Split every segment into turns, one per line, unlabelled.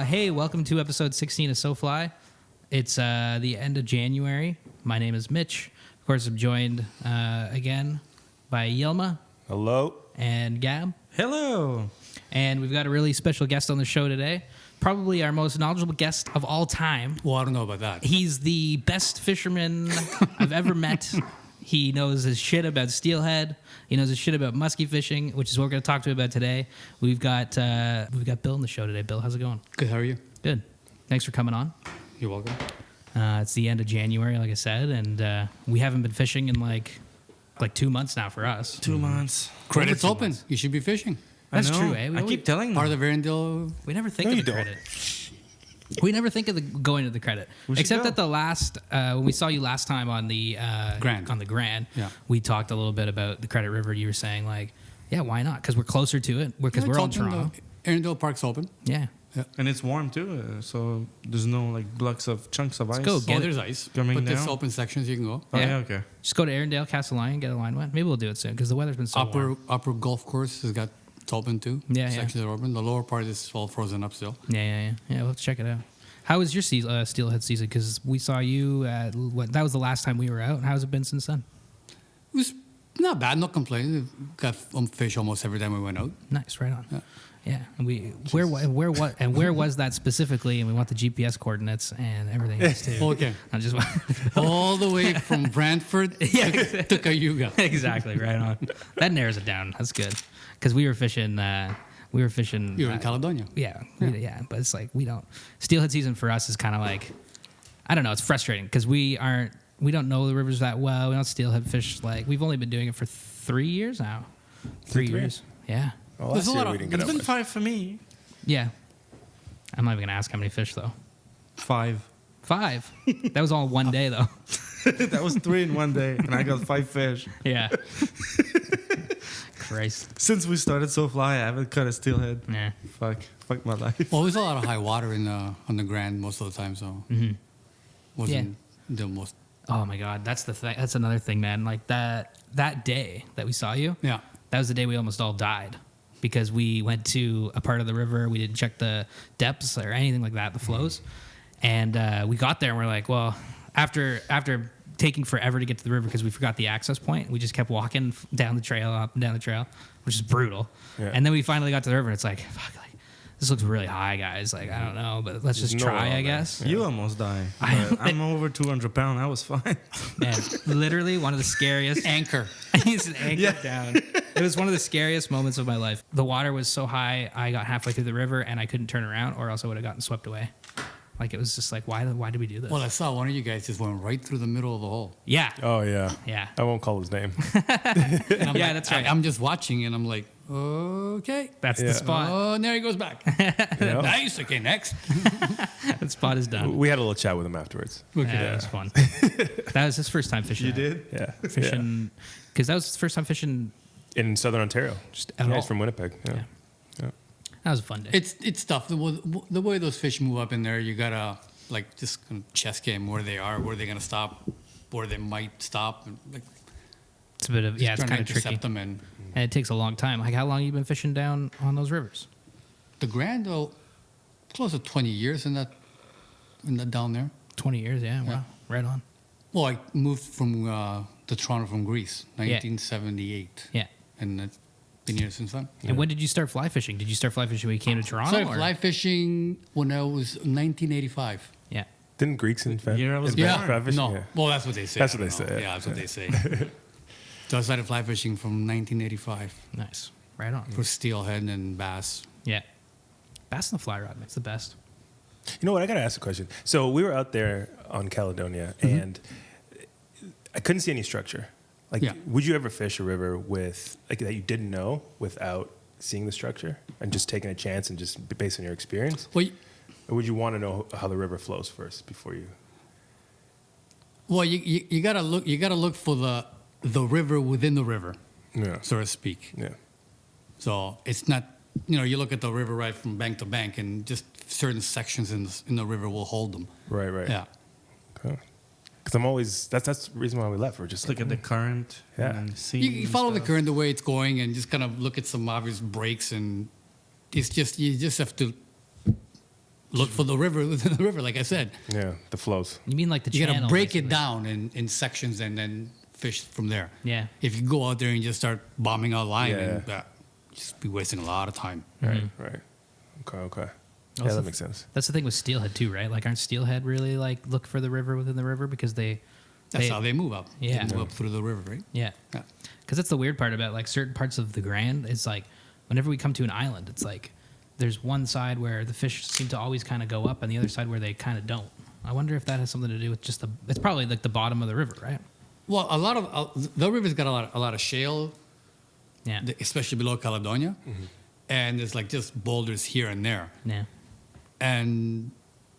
Hey, welcome to episode 16 of SoFly. It's the end of January. My name is Mitch. Of course, I'm joined again by Yilma.
Hello.
And Gab.
Hello.
And we've got a really special guest on the show today. Probably our most knowledgeable guest of all time.
Well, I don't know about that.
He's the best fisherman I've ever met. He knows his shit about steelhead. He knows his shit about muskie fishing, which is what we're going to talk to him about today. We've got Bill on the show today. Bill, how's it going?
Good. How are you?
Good. Thanks for coming on.
You're welcome.
It's the end of January, like I said, and we haven't been fishing in like 2 months now for us.
2 months.
Credit's open. You should be fishing.
That's
I know.
true, eh?
I keep telling them.
Part of the Verendale.
We never think
No,
of
you
the
don't.
credit. We never think of the going to the credit.
We should
Except
go.
that the last when we saw you last time on the
Grand.
on the Grand,
Yeah.
we talked a little bit about the Credit River. You were saying like, yeah, why not? Because we're closer to it. Because we're on Toronto.
Erindale Park's open.
Yeah.
And it's warm too, so there's no like chunks of ice.
go.
Oh, there's ice.
Coming
But there's
down?
open sections you can go.
Oh,
Yeah.
yeah, okay.
Just go to Arendelle, cast a line, get a line wet. Maybe we'll do it soon because the weather's been so warm.
Upper golf course has got it's open too.
Yeah, yeah.
Sections are open. The lower part is all frozen up still.
Yeah. We'll have to check it out. How was your steelhead season? Because we saw you at that was the last time we were out. How's it been since then?
It was not bad. No complaints. Got fish almost every time we went out.
Nice, right on.
Yeah.
Yeah, and where was that specifically? And we want the GPS coordinates and everything else too.
Okay.
I just
All the way from Brantford to Cayuga.
exactly right on. That narrows it down. That's good because we were fishing.
You're in Caledonia.
Yeah, but it's like we don't. Steelhead season for us is kind of like, I don't know. It's frustrating because we don't know the rivers that well. We don't steelhead fish like we've only been doing it for 3 years now. 3 years. Yeah.
Well,
There's
last
a
year
lot
we
of-
didn't get
It's
out
been
much.
5 for me.
Yeah. I'm not even gonna ask how many fish though.
5.
5. That was all one day though.
That was 3 in one day, and I got 5 fish.
Yeah. Christ.
Since we started SoFly, I haven't cut a steelhead.
Nah.
Fuck my life.
Well, there's a lot of high water on the Grand most of the time, so wasn't the most.
Oh my God, that's the thing. That's another thing, man. Like that day that we saw you.
Yeah.
That was the day we almost all died because we went to a part of the river. We didn't check the depths or anything like that, the flows, and we got there and we're like, well, after taking forever to get to the river because we forgot the access point, we just kept walking down the trail, up and down the trail, which is brutal.
Yeah.
And then we finally got to the river and it's like, fuck, like this looks really high, guys. Like I don't know, but let's just
There's no one
try,
on
I
there.
guess.
You almost died. but I'm over 200 pounds. I was fine.
Man, literally one of the scariest.
Anchor.
He's an anchor down. It was one of the scariest moments of my life. The water was so high, I got halfway through the river and I couldn't turn around, or else I would have gotten swept away. Like it was just like, why did we do this?
Well, I saw one of you guys just went right through the middle of the hole.
Yeah,
Oh yeah.
yeah,
I won't call his name.
And I'm
Yeah,
like,
that's right.
I'm just watching and I'm like, okay.
that's
Yeah.
the spot.
Oh, and there he goes back.
Yeah.
Nice. Okay, next.
That spot is done.
We had a little chat with him afterwards.
Yeah, it was fun. That was his first time fishing.
You did?
Yeah.
Fishing, because that was his first time fishing.
Yeah. In Southern Ontario.
Just
Yeah,
at all.
he's from Winnipeg. Yeah.
Yeah.
Yeah.
That was a fun day.
It's tough. The way those fish move up in there, you gotta like just kind of chess game where they are, where they're gonna stop, where they might stop. And, like,
It's a bit of it's
trying
kind of
to
tricky,
intercept them. And
and it takes a long time. Like how long have you been fishing down on those rivers?
the Grand, though, close to 20 years in that down there.
20 years. Yeah. Wow.
Yeah.
Right on.
Well, I moved from to Toronto from Greece, 1978,
Yeah.
and it's been here since then.
And when did you start fly fishing? Did you start fly fishing when you came to Toronto?
Started
or-
fly fishing when I was 1985.
Yeah.
Didn't Greeks invent?
Year I was
invent
born.
fly fishing?
No,
Yeah.
well, that's what they say.
That's
I
what
don't
they
know.
say,
Yeah,
yeah.
that's what they say. So I started fly fishing from 1985
Nice. Right on.
for steelhead and bass.
Yeah. Bass and the fly rod, man. It's the best.
You know what? I gotta ask a question. So we were out there on Caledonia, and I couldn't see any structure. Like,
Yeah.
would you ever fish a river with like that you didn't know without seeing the structure and just taking a chance and just based on your experience?
Well,
Or would you want to know how the river flows first before you?
well, you gotta look. You gotta look for the river within the river,
Yeah.
so to speak.
Yeah.
So it's not you look at the river right from bank to bank, and just certain sections in the river will hold them.
Right, right.
Yeah.
Because I'm always that's the reason why we left. We're just
Look at the current.
Yeah.
And see
You follow the
stuff.
current the way it's going, and just kind of look at some obvious breaks, and it's just you just have to look for the river within the river. Like I said,
yeah, the flows.
You mean like the
you got
channel?
to break it
basically.
down in sections and then fish from there.
Yeah.
If you go out there and just start bombing out line,
Yeah.
and just be wasting a lot of time.
Right, right. Okay. Yeah,
Also,
that makes sense.
That's the thing with steelhead too, right? Like, aren't steelhead really like look for the river within the river because
That's how they move up.
Yeah.
They move up through the river, right?
Yeah.
Yeah.
Because that's the weird part about like certain parts of the Grand. It's like whenever we come to an island, it's like there's one side where the fish seem to always kind of go up, and the other side where they kind of don't. I wonder if that has something to do with just the. It's probably like the bottom of the river, right?
Well, a lot of the river's got a lot of shale,
Yeah.
especially below Caledonia, and there's like just boulders here and there,
Yeah.
and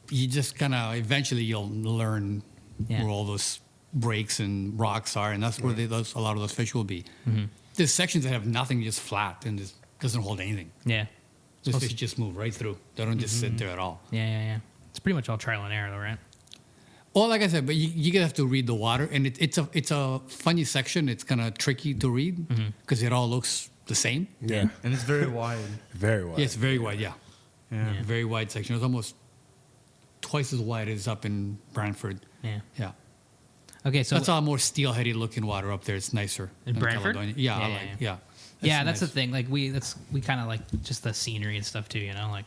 you just kind of eventually you'll learn
Yeah.
where all those breaks and rocks are, and that's where a lot of those fish will be. There's sections that have nothing, just flat, and just doesn't hold anything.
Yeah.
Those fish just move right through. They don't just sit there at all.
Yeah. It's pretty much all trial and error, though, right?
Well, like I said, but you have to read the water, and it's a funny section. It's kind of tricky to read because it all looks the same.
Yeah,
And it's very wide.
very wide.
Yeah, it's very wide. Yeah,
Yeah.
very wide section. It's almost twice as wide as up in Brantford.
Yeah.
Yeah,
Okay, so
that's a more steelheady looking water up there. It's nicer
In
than
Brantford?
Caledonia. Yeah,
Yeah,
I
yeah,
like.
yeah.
Yeah,
that's the
nice.
thing. Like we kind of like just the scenery and stuff too, you know. Like,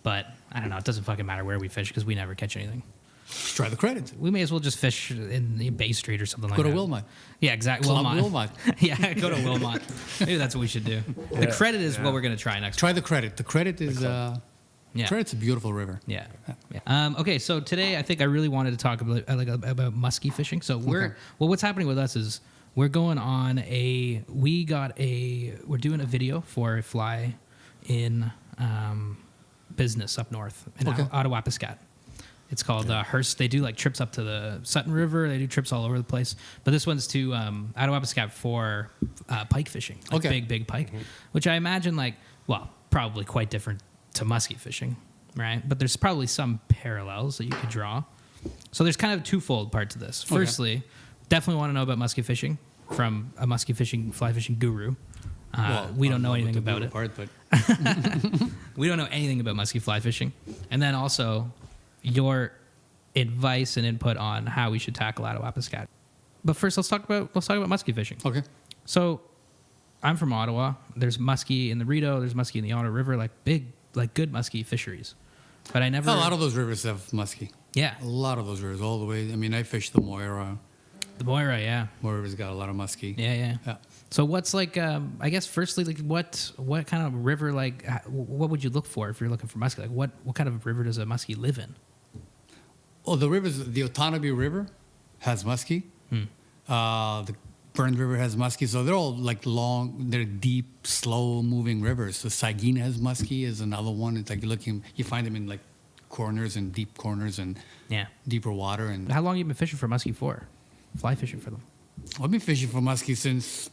but I don't know. It doesn't fucking matter where we fish because we never catch anything.
Just try the credit.
We may as well just fish in the Bay Street or something like
Go
that.
to Wilmot.
Yeah, exactly.
Club
Wilmot.
Wilmot.
Yeah, go to Wilmot. Maybe that's what we should do. The credit is what we're gonna try next.
Try the credit. The credit is
Yeah.
credit's a beautiful river.
Yeah. Okay, so today I think I really wanted to talk about muskie fishing. So what's happening with us is we're going on we're doing a video for a fly in business up north in
Okay.
Ottawapiskat. It's called Hearst. They do like trips up to the Sutton River. They do trips all over the place. But this one's to Ottawapiskat for pike fishing. Like
Okay.
big pike, which I imagine probably quite different to muskie fishing, right? But there's probably some parallels that you could draw. So there's kind of a twofold part to this. Firstly, definitely want to know about muskie fishing from a muskie fishing, fly fishing guru. We don't know anything about it.
Part, but
We don't know anything about muskie fly fishing. And then also your advice and input on how we should tackle Ottawapiskat. But first, let's talk about muskie fishing.
okay.
So I'm from Ottawa. There's muskie in the Rideau. There's muskie in the Ottawa River, like big, like good muskie fisheries. But I never.
A lot of those rivers have muskie.
Yeah,
A lot of those rivers, all the way. I mean, I fished the Moira.
the Moira. Yeah,
Moira River's got a lot of muskie.
yeah.
Yeah.
So what's like? I guess firstly, like what kind of river? Like, what would you look for if you're looking for muskie? Like, what kind of river does a muskie live in?
Oh, the Otonabee River has muskie. The Burns River has muskie. So they're all like they're deep, slow moving rivers. The Saugeen has muskie is another one. It's like you find them in like corners and deep corners and
Yeah.
deeper water. And
How long you been fishing for muskie for? Fly fishing for them.
I've been fishing for muskie since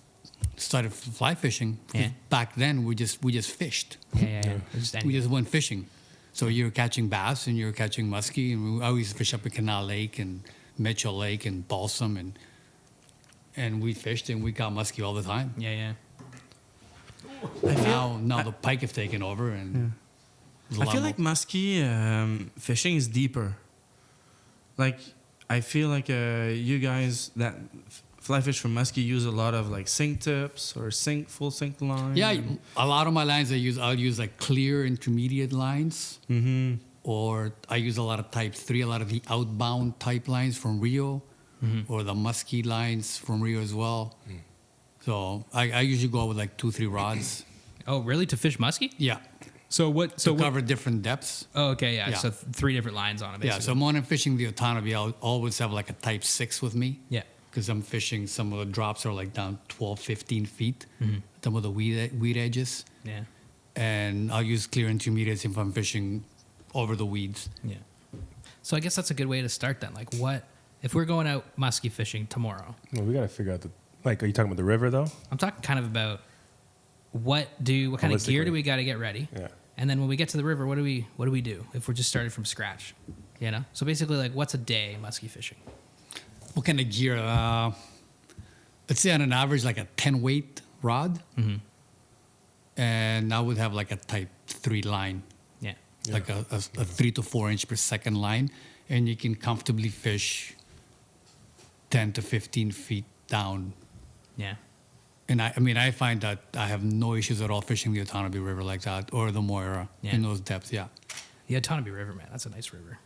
started fly fishing.
Yeah.
Back then we just fished.
Yeah.
We just went fishing. So you're catching bass and you're catching muskie, and we always fish up at Canal Lake and Mitchell Lake and Balsam, and we fished and we got muskie all the time.
Yeah.
Now the pike have taken over, and there's a
I
lot
feel
more-
like muskie fishing is deeper. Like, I feel like you guys that fly fish for muskie use a lot of like sink tips or full sink line.
yeah, a lot of my lines I'll use like clear intermediate lines, or I use a lot of type 3, a lot of the outbound type lines from Rio, or the muskie lines from Rio as well. So I usually go out with like 2-3 rods.
Oh, really? To fish muskie?
Yeah,
So what?
to cover different depths.
Oh, okay. Yeah.
Yeah.
So 3 different lines on it.
Yeah,
Basically.
so when I'm fishing the Otonabee, I'll always have like a type 6 with me.
Yeah.
Because I'm fishing, some of the drops are like down 12, 15 feet,
Mm-hmm.
some of the weed edges.
Yeah.
And I'll use clear intermediates if I'm fishing over the weeds.
Yeah. So I guess that's a good way to start then. Like, what if we're going out muskie fishing tomorrow?
Well, we got to figure out are you talking about the river though?
I'm talking kind of about what kind of gear do
Holistically.
we got to get ready?
Yeah.
And then when we get to the river, what do we do if we're just starting from scratch? You know? So basically, like, what's a day muskie fishing?
What kind of gear? Let's say on an average, like a 10 weight rod.
Mm-hmm.
And I would have like a type 3 line,
Yeah.
like a 3 to 4 inch per second line. And you can comfortably fish 10 to 15 feet down.
Yeah.
And I find that I have no issues at all fishing the Otonabee River like that or the Moira
Yeah.
in those depths. Yeah.
The Otonabee River, man. That's a nice river.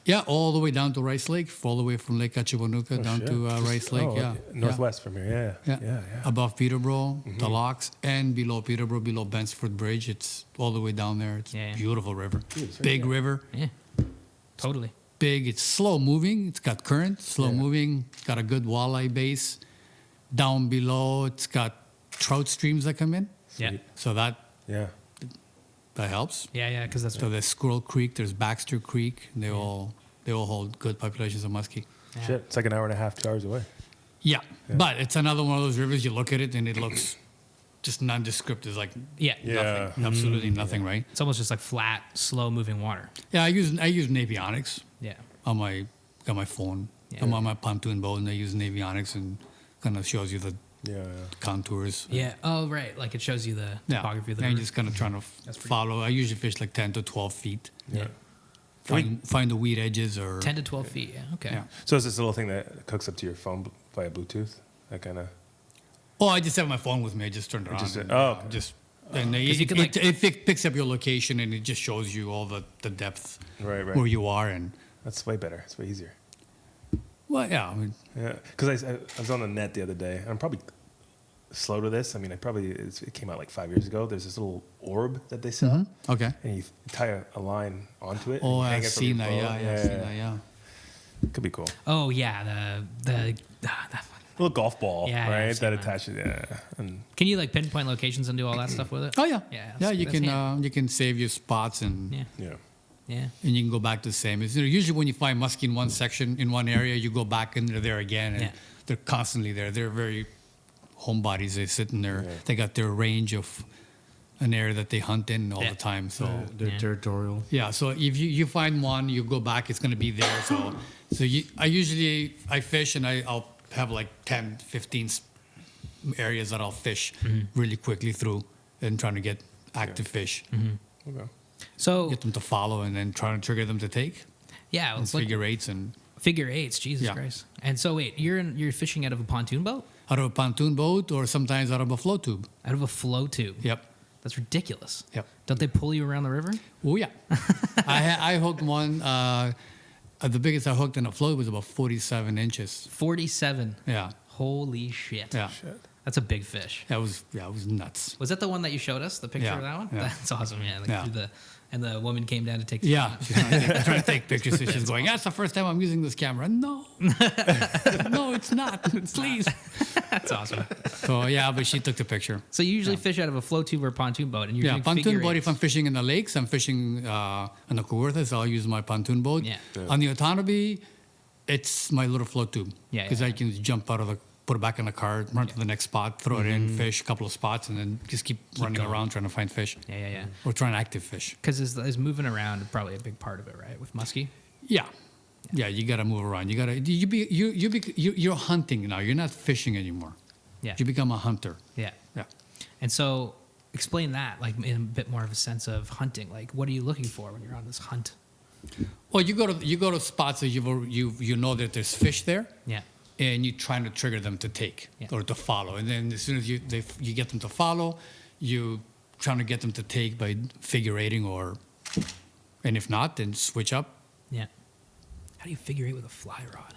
Yeah, all the way down to Rice Lake, all the way from Lake Cachiwanuka
Oh,
down
shit.
to Rice Lake.
Oh,
yeah.
okay. Northwest from here.
Yeah.
Yeah.
Above Peterborough, the locks, and below Peterborough, below Bensford Bridge. It's all the way down there. It's
Yeah.
a beautiful river.
Dude, it's right
Big
there.
river.
Yeah. Totally.
Big. It's slow moving. It's got current, slow
Yeah.
moving. It's got a good walleye base. Down below, it's got trout streams that come in.
Yeah.
Sweet.
So that
Yeah.
helps.
Yeah, because that's
So there's Squirrel Creek, there's Baxter Creek. And they all hold good populations of muskie.
yeah.
Shit. It's like an hour and a half, 2 hours away.
Yeah, but it's another one of those rivers. You look at it and it looks just nondescript. It's like
Yeah.
Yeah.
nothing, absolutely nothing, right?
It's almost just like flat, slow moving water.
Yeah, I use Navionics
Yeah.
on my phone.
Yeah.
I'm on my pontoon boat and I use Navionics and kind of shows you the
Yeah.
contours.
Yeah. Oh, right. Like it shows you the topography of the
and
river.
just kind of trying to
That's pretty
follow. I usually fish like 10 to 12 feet.
Yeah.
Find the weed edges or
10 to 12 feet. Yeah. Okay.
Yeah.
So it's this little thing that hooks up to your phone via Bluetooth? That kind of.
Oh, I just have my phone with me. I just turned it on.
Just-
and,
oh, okay.
just and
you could, like-
it picks up your location and it just shows you all the depth
Right.
where you are and
That's way better. It's way easier.
well, yeah. I mean,
Yeah. Because I was on the net the other day. And I'm probably slow to this. I mean, it came out like 5 years ago. There's this little orb that they sell.
okay.
And you tie a line onto it. and
Oh,
you hang
I've
it from
seen
your
that.
phone.
Yeah, I've seen that. Yeah.
Could be cool.
Oh, yeah. That
A little golf ball,
Yeah, yeah,
right?
I've seen
That
that.
attaches. Yeah. And
Can you like pinpoint locations and do all that stuff with it?
Oh yeah.
Yeah,
Yeah. You
that's handy.
can save your spots and
Yeah.
yeah.
Yeah.
and you can go back to the same. It's, usually when you find muskie in one section in one area, you go back and they're there again, and
Yeah.
they're constantly there. They're very homebodies. They sit in there.
Yeah.
They got their range of an area that they hunt in all
Yeah.
the time. So
They're
Yeah.
territorial.
yeah. So if you find one, you go back. It's going to be there. So I fish and I'll have like 10, 15 areas that I'll fish really quickly through and trying to get active fish,
Okay.
So
get them to follow, and then trying to trigger them to take
yeah,
and
it's like
figure eights and
figure eights. Jesus
Yeah.
Christ. And so wait, you're fishing out of a pontoon boat,
out of a pontoon boat or sometimes out of a float tube.
out of a flow tube.
Yep.
That's ridiculous.
Yep.
Don't they pull you around the river?
Oh yeah. I hooked one. The biggest I hooked in a float was about 47 inches.
47.
Yeah.
Holy shit.
Yeah.
Shit.
That's a big fish.
It was nuts.
Was that the one that you showed us? The picture
Yeah,
of that one?
yeah.
That's awesome, yeah. Like
Yeah.
And the woman came down to take the
Yeah. She's trying to take pictures. So she's going, that's the first time I'm using this camera. No. No, it's not. Please.
That's awesome.
So yeah, but she took the picture.
So you usually fish out of a flow tube or pontoon boat, and you're
Yeah,
doing
pontoon
figure
boat.
eights.
If I'm fishing in the lakes, I'm fishing on the Kawarthas, I'll use my pontoon boat.
Yeah.
On the Otonabee, it's my little float tube.
Yeah,
Because
yeah.
I can jump out of put it back in the car, run to the next spot, throw it in, fish a couple of spots, and then just keep running
going.
around trying to find fish
Yeah.
or trying active fish.
Because is moving around probably a big part of it, right? With muskie.
Yeah. Yeah, you gotta move around. You're hunting now. You're not fishing anymore.
Yeah.
You become a hunter.
Yeah.
Yeah.
And so explain that, like in a bit more of a sense of hunting. Like, what are you looking for when you're on this hunt?
Well, you go to spots that you know that there's fish there.
Yeah.
And you're trying to trigger them to take
Yeah.
or to follow. And then as soon as you get them to follow, you trying to get them to take by figure eighting and if not, then switch up.
Yeah. How do you figure eight with a fly rod?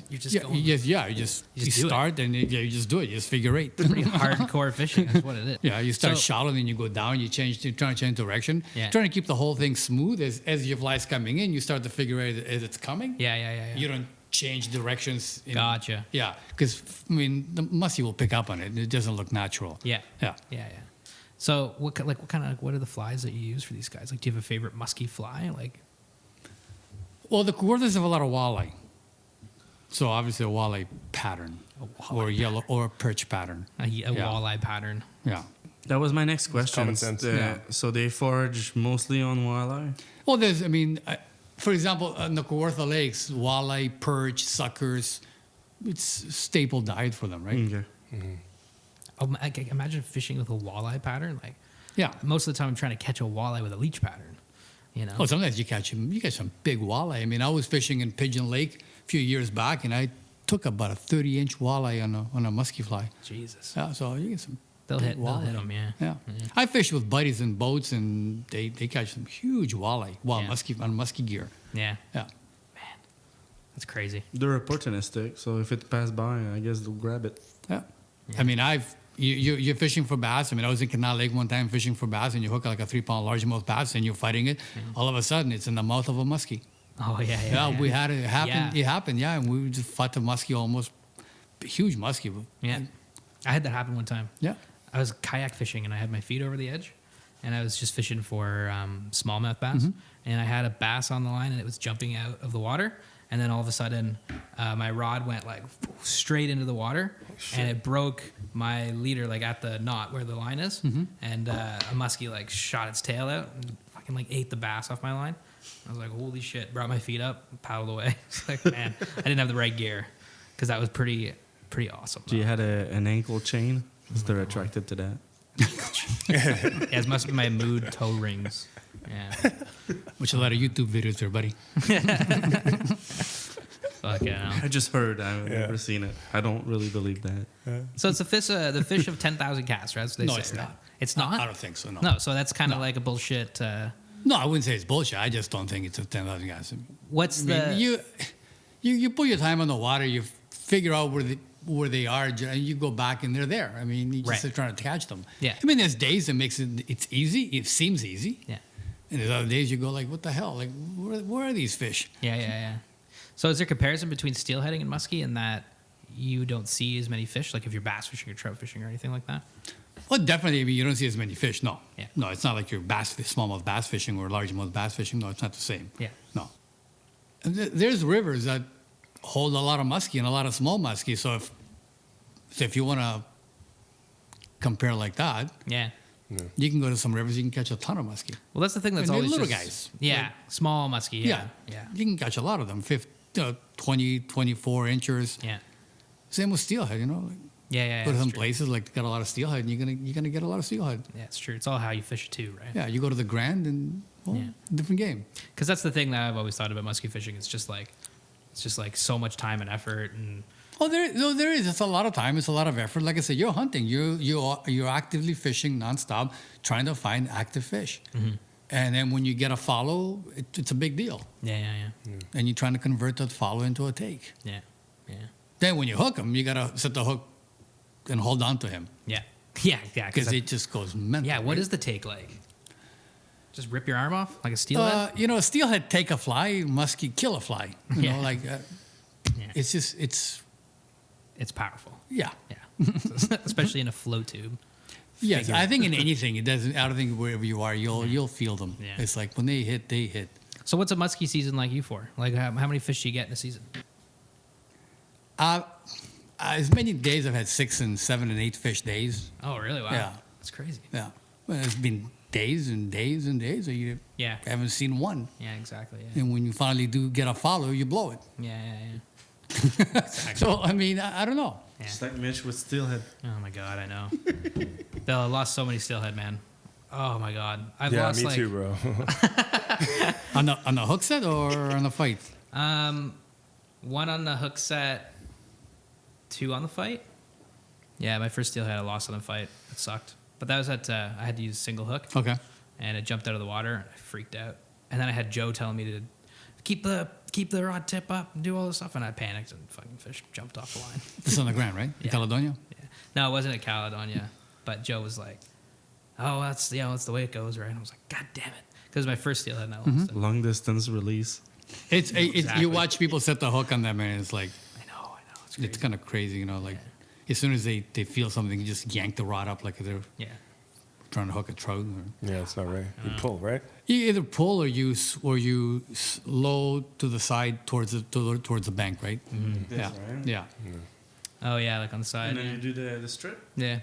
You're just
Yeah,
going.
you do
it.
and you just do it. You just figure eight.
Pretty hardcore fishing. That's what it is.
Yeah, you start
So-
shallow, then you go down. You're trying to change direction.
Yeah.
Trying to keep the whole thing smooth as your fly's coming in. You start to figure eight as it's coming.
Yeah.
You don't change directions.
Gotcha.
Yeah, because the muskie will pick up on it. It doesn't look natural.
Yeah.
Yeah.
So what are the flies that you use for these guys? Like, do you have a favorite musky fly? Like,
Well, the Kawarthas have a lot of walleye. So obviously a walleye pattern
A
or
walleye
yellow or a perch pattern.
A walleye pattern.
Yeah.
That was my next question.
common sense.
Yeah.
So they forage mostly on walleye?
Well, for example, on the Kawartha Lakes, walleye, perch, suckers, it's staple diet for them, right?
Okay.
Imagine fishing with a walleye pattern. Like
Yeah.
most of the time, I'm trying to catch a walleye with a leech pattern. You know.
Oh, sometimes you catch some big walleye. I mean, I was fishing in Pigeon Lake a few years back, and I took about a 30-inch walleye on a musky fly.
Jesus.
Yeah, so you get some.
They'll
big
hit. They'll hit them. Yeah.
Yeah. I fish with buddies in boats, and they catch some huge walleye,
Yeah.
musky gear.
Yeah.
Yeah.
That's crazy.
They're opportunistic, so if it passed by, I guess they'll grab it.
Yeah. I mean, you're fishing for bass. I mean, I was in Canal Lake one time fishing for bass, and you hook like a 3-pound largemouth bass, and you're fighting it. All of a sudden, it's in the mouth of a muskie.
Oh yeah.
Yeah, we had it happen.
Yeah.
It happened, yeah, and we just fought the muskie almost huge muskie.
Yeah. I had that happen one time.
Yeah.
I was kayak fishing and I had my feet over the edge, and I was just fishing for smallmouth bass, and I had a bass on the line and it was jumping out of the water, and then all of a sudden my rod went like straight into the water, and it broke my leader like at the knot where the line is, and a muskie like shot its tail out and fucking like ate the bass off my line. I was like, holy shit! Brought my feet up, paddled away. It's like, man, I didn't have the right gear because that was pretty awesome.
So you had an ankle chain? Because they're attracted to that.
Yeah, it must be my mood toe rings. Yeah.
Which a lot of YouTube videos there, buddy.
Fuck yeah.
I just heard. I've never seen it. I don't really believe that.
So it's the fish of 10,000 casts, right? That's what they
No,
say,
it's
right?
not.
It's not?
I don't think so. No.
No, so that's kind of like a bullshit.
No, I wouldn't say it's bullshit. I just don't think it's a 10,000 guys.
What's
I
the.
mean, you put your time on the water. You figure out where they are, and you go back and they're there. I mean, you just
Right.
trying to catch them.
Yeah.
I mean, there's days that makes it's easy. It seems easy.
Yeah.
And there's other days you go like, what the hell? Like, where are these fish?
Yeah. So is there comparison between steelheading and muskie in that you don't see as many fish, like if you're bass fishing or trout fishing or anything like that?
Well, definitely. I mean, you don't see as many fish. No.
Yeah.
No, it's not like you're smallmouth bass fishing or largemouth bass fishing. No, it's not the same.
Yeah.
No. And there's rivers that hold a lot of muskie and a lot of small muskie. So if you want to compare like that,
Yeah.
you can go to some rivers. You can catch a ton of muskie.
Well, that's the thing that's
And they're
always
little
just-
guys.
Yeah.
Like-
Small muskie. Yeah.
You can catch a lot of them. 20, 24 inches.
Yeah.
Same with steelhead. You know,
Yeah.
go to
that's
some
true.
places like got a lot of steelhead, and you're gonna get a lot of steelhead.
Yeah, it's true. It's all how you fish it too, right?
Yeah, you go to the Grand and
Yeah.
different game.
Because that's the thing that I've always thought about muskie fishing. It's just like so much time and effort, and
Oh, there is. It's a lot of time. It's a lot of effort. Like I said, you're hunting. You're actively fishing nonstop, trying to find active fish. And then when you get a follow, it's a big deal.
yeah.
And you're trying to convert that follow into a take.
Yeah.
Then when you hook him, you gotta set the hook and hold on to him
Yeah.
because it just goes mental.
Yeah, what
right?
is the take like? Just rip your arm off like a steelhead?
Steelhead take a fly, muskie kill a fly. You know, like
Yeah.
it's just
It's powerful.
yeah.
Yeah. Especially in a flow tube.
Yes,
Figure.
I think in anything it doesn't. I don't think wherever you are, you'll feel them.
Yeah.
It's like when they hit, they hit.
So what's a muskie season like you for? Like how many fish do you get in a season?
As many days I've had 6 and 7 and 8 fish days.
Oh, really? Wow.
Yeah.
That's crazy.
Yeah, well, it's been days and days and days that you
Yeah.
haven't seen one.
Yeah, exactly. Yeah.
And when you finally do get a follow, you blow it.
Yeah.
So I mean, I don't know.
Yeah.
Just like Mitch with steelhead.
Oh my god, I know. Bella lost so many steelhead, man. Oh my god. I've
Yeah,
lost
me
like
too, bro.
On the hook set or on the fight?
one on the hook set, 2 on the fight. Yeah, my first steelhead I lost on the fight. It sucked. But that was at I had to use a single hook.
Okay.
And it jumped out of the water and I freaked out. And then I had Joe telling me to keep the rod tip up and do all this stuff, and I panicked and fucking fish jumped off the line.
This is on the ground, right? In
Yeah.
Caledonia.
Yeah. No, it wasn't at Caledonia, but Joe was like, "Oh, that's the way it goes, right?" And I was like, "God damn it," because my first steelhead and I lost it.
Long distance release.
It's
Exactly.
you watch people set the hook on that man. It's like
I know, it's crazy.
it's kind of crazy, you know. Like as soon as they feel something, you just yank the rod up like they're
Yeah,
trying to hook a trout. Or,
Yeah, it's not right. You pull, right?
you either pull or you slow to the side towards the bank, right?
This,
Yeah,
right?
yeah.
Oh yeah, like on the side.
and then you do the strip.
Yeah.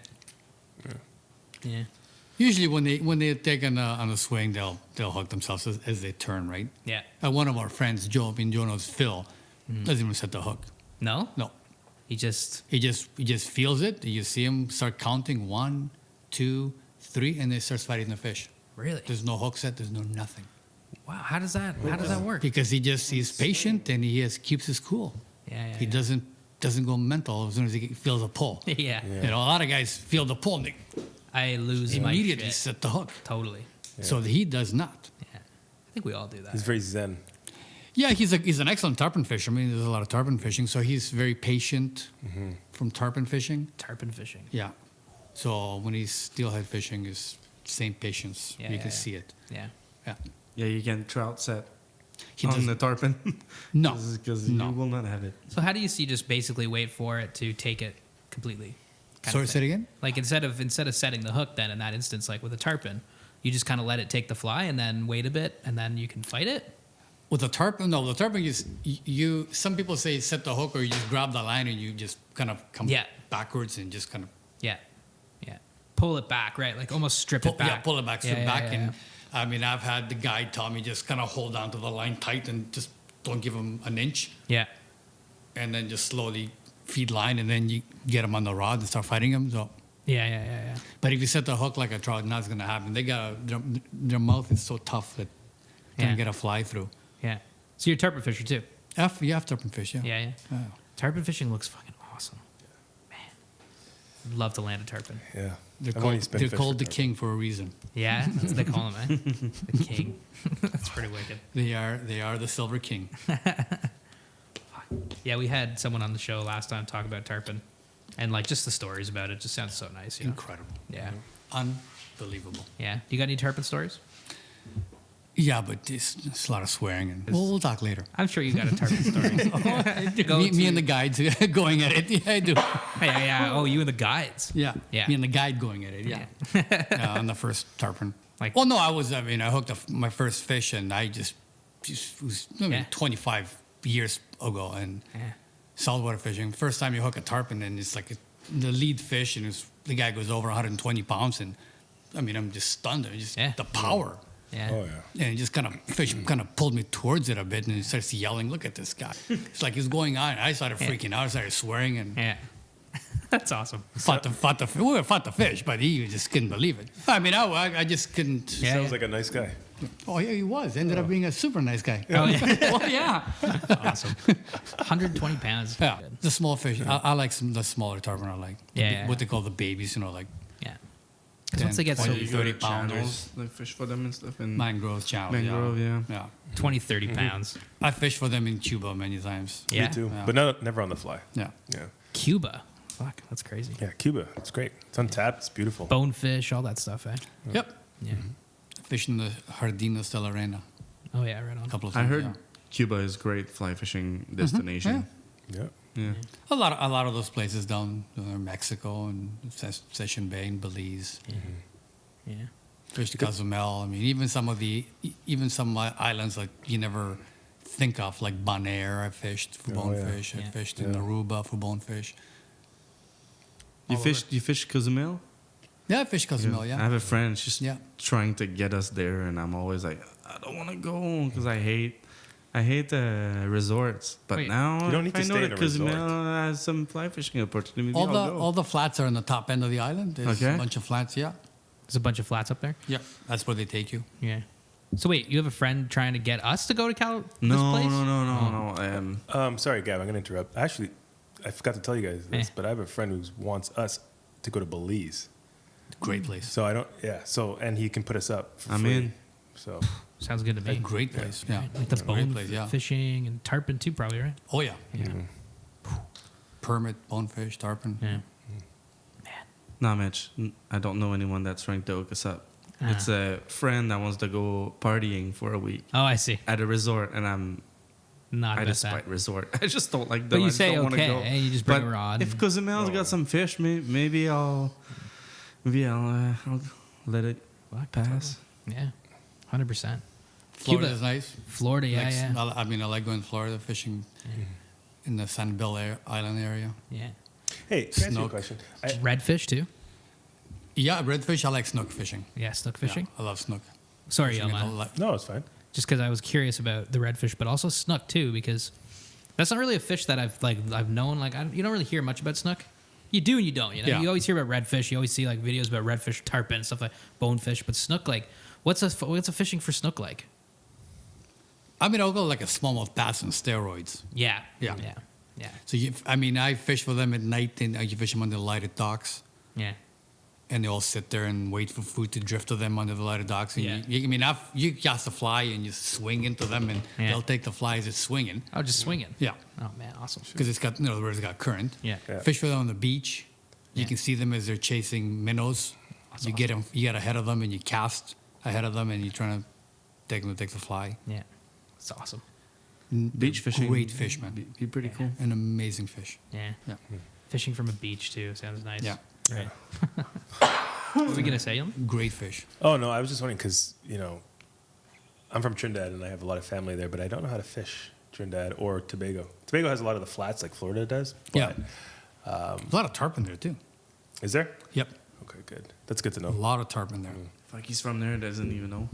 Yeah.
Usually when they take on a swing, they'll hook themselves as they turn, right?
Yeah.
One of our friends, Joe knows Phil, doesn't even set the hook.
No?
No,
He just
he just feels it. You see him start counting 1, 2, 3, and then he starts fighting the fish.
really.
There's no hook set. There's no nothing.
Wow, how does that work?
Because he's patient and keeps his cool.
Yeah.
He doesn't go mental as soon as he feels a pull.
Yeah.
You know, a lot of guys feel the pull and they
I lose my
immediately
shit.
set the hook.
Totally.
So he does not.
Yeah. I think we all do that.
He's very zen.
Yeah, he's an excellent tarpon fisher. I mean, there's a lot of tarpon fishing, so he's very patient from tarpon fishing.
Tarpon fishing.
Yeah. So when he's steelhead fishing, is same patience.
Yeah,
you
yeah,
can
yeah.
see it.
Yeah.
Yeah.
Yeah, you can trout set
He
on
doesn't.
the tarpon.
No.
Because
No.
you will not have it.
So how do you see just basically wait for it to take it completely? kind of
Sorry,
thing?
say it again.
Like instead of setting the hook, then in that instance, like with a tarpon, you just kind of let it take the fly and then wait a bit and then you can fight it.
With the tarpon, no. The tarpon is you. Some people say set the hook, or you just grab the line and you just kind of come
Yeah.
backwards and just kind of
Yeah. Yeah. Pull it back, right? Like almost strip it back.
Yeah, pull it back, strip
Yeah,
back.
yeah,
And I mean, I've had the guide tell me just kind of hold on to the line tight and just don't give him an inch,
Yeah.
and then just slowly feed line, and then you get him on the rod and start fighting him. So,
Yeah.
but if you set the hook like a trout, nothing's gonna happen. They got their mouth is so tough that can't
Yeah.
get a fly through.
Yeah. So you're a tarpon fisher too.
You have tarpon fish, yeah.
Yeah.
Yeah.
Tarpon fishing looks fucking awesome. Man. Love to land a tarpon.
Yeah.
They're
I've only
called,
spent
they're
fish
called
for
the
that.
king for a reason.
Yeah, that's what they call him, eh? The king. That's pretty wicked.
They are the silver king.
Yeah, we had someone on the show last time talk about tarpon, and like just the stories about it just sounds so nice. You know?
Incredible,
Yeah,
unbelievable.
yeah. You got any tarpon stories?
Yeah, but it's a lot of swearing, and we'll talk later.
I'm sure you got a tarpon story. Go
Me
to-
and the guides going at it. Yeah, I do.
Yeah. Oh, you and the guides.
Yeah.
Yeah.
Me and the guide going at it. Yeah. On the first tarpon.
Like-
well, no, I hooked my first fish, and I just was maybe
Yeah.
25 years ago, and
Yeah.
saltwater fishing. First time you hook a tarpon, and it's like the lead fish, and the guy goes over 120 pounds, and I mean, I'm just stunned. Just
Yeah.
the power.
Yeah.
Oh yeah.
And it just fish kind of pulled me towards it a bit, and he starts yelling, "Look at this guy!" It's like he's going on. I started freaking out. I started swearing, and
Yeah. That's awesome.
fought the fish, but he just couldn't believe it. I mean, I just couldn't.
Yeah.
Sounds like a nice guy.
Oh yeah, he was. Ended up being a super nice guy.
Oh, yeah.
Well, yeah.
Awesome. 120 pounds.
Yeah,
Good.
the small fish. I like the smaller tarpon. I like.
Yeah.
What they call the babies. Like
Yeah. Because once they get
10,
so
20,
you go to
30 pounders.
channels, like fish for them and stuff. And
Mangrove channel.
Mangrove, yeah.
Yeah.
20, 30 pounds.
I fished for them in Cuba many times.
Yeah.
Me too.
Yeah.
But never on the fly.
Yeah.
Yeah.
Cuba. Fuck, that's crazy.
Yeah. Cuba. It's great. It's untapped. It's beautiful.
Bonefish, all that stuff, eh?
Yep.
Yeah.
Fished in the Jardines de la Reina
Oh, yeah, right on.
a couple of
I
times.
heard
yeah.
Cuba is great fly fishing destination.
Yeah.
Yeah.
A lot of those places down Mexico and Session Bay and Belize.
Yeah.
Fished Cozumel. I mean, even some islands like you never think of, like Bonaire. I fished for
Oh, yeah.
bonefish. I
Yeah.
fished in
Yeah.
Aruba for bonefish.
You
All
fish Cozumel?
Yeah, I fished Cozumel.
I
Yeah.
have a friend. She's
Yeah.
trying to get us there, and I'm always like, I don't want to go because I hate the resorts. But
Wait,
now
you don't need
if
to
I know
stay in
that
a resort.
Cozumel has some fly fishing opportunity.
All the flats are on the top end of the island. There's
Okay.
a bunch of flats. Yeah.
There's a bunch of flats up there.
Yeah. That's where they take you.
Yeah. So wait, you have a friend trying to get us to go to this
No,
place?
no.
Sorry, Gab. I'm gonna interrupt. Actually, I forgot to tell you guys this,
Eh.
but I have a friend who wants us to go to Belize.
Great place.
So I don't. Yeah. So and he can put us up. For
I'm
free.
in.
So
Sounds good to
A
me.
great place. Yeah.
Like the
Great
bone
place, yeah.
fishing and tarpon too, probably, right?
Oh yeah.
Yeah.
Permit, bonefish, tarpon.
Yeah.
Not much. I don't know anyone that's trying to hook us up.
Ah.
It's a friend that wants to go partying for a week
Oh, I see.
at a resort, and
Not
I
about
despite
that.
resort. I just don't like them.
But you
I just
say
don't wanna
okay,
go.
and you just bring
But
a rod.
If Cozumel's got some fish, maybe I'll let it pass.
Yeah. 100%.
Florida's nice.
Florida, yeah,
Like,
yeah.
I mean, I like going to Florida fishing in the San Island area.
Yeah.
Hey, can I ask you a
Snook.
question?
Redfish too.
Yeah, redfish. I like snook fishing.
Yeah, snook fishing.
Yeah, I love snook.
Sorry,
Fishing
Yelma.
is a lot-
No, it's fine.
Just because I was curious about the redfish, but also snook too, because that's not really a fish that I've known. Like you don't really hear much about snook. You do and you don't. You know,
Yeah.
you always hear about redfish. You always see like videos about redfish, tarpon, stuff like bonefish. But snook, like, what's a fishing for snook like?
I mean, I'll go like a smallmouth bass on steroids.
Yeah,
Yeah.
yeah, yeah,
So I fish for them at night, and you fish them under the lighted docks,
yeah.
and they all sit there and wait for food to drift to them under the lighted docks. And
Yeah.
you cast a fly and you swing into them, and
Yeah.
they'll take the fly as it's swinging.
Oh, just swinging.
Yeah,
Oh man, awesome.
because it's got the river's got current.
Yeah.
Yeah.
Fish for them on the beach. You
Yeah.
can see them as they're chasing minnows.
That's
you get ahead of them, and you cast ahead of them, and you're trying to take them to take the fly.
Yeah, it's awesome.
Beach fishing.
Great fish, man.
Be pretty cool.
An amazing fish.
Yeah.
Yeah.
Fishing from a beach too sounds nice.
Yeah.
Right. What were we gonna say, Yelma?
Great fish.
Oh no, I was just wondering because I'm from Trinidad and I have a lot of family there, but I don't know how to fish Trinidad or Tobago. Tobago has a lot of the flats like Florida does.
Yeah.
But,
A lot of tarpon there too.
Is there?
Yep.
Okay, good. That's good to
A
know.
lot of tarpon there.
Like he's from there, doesn't even know.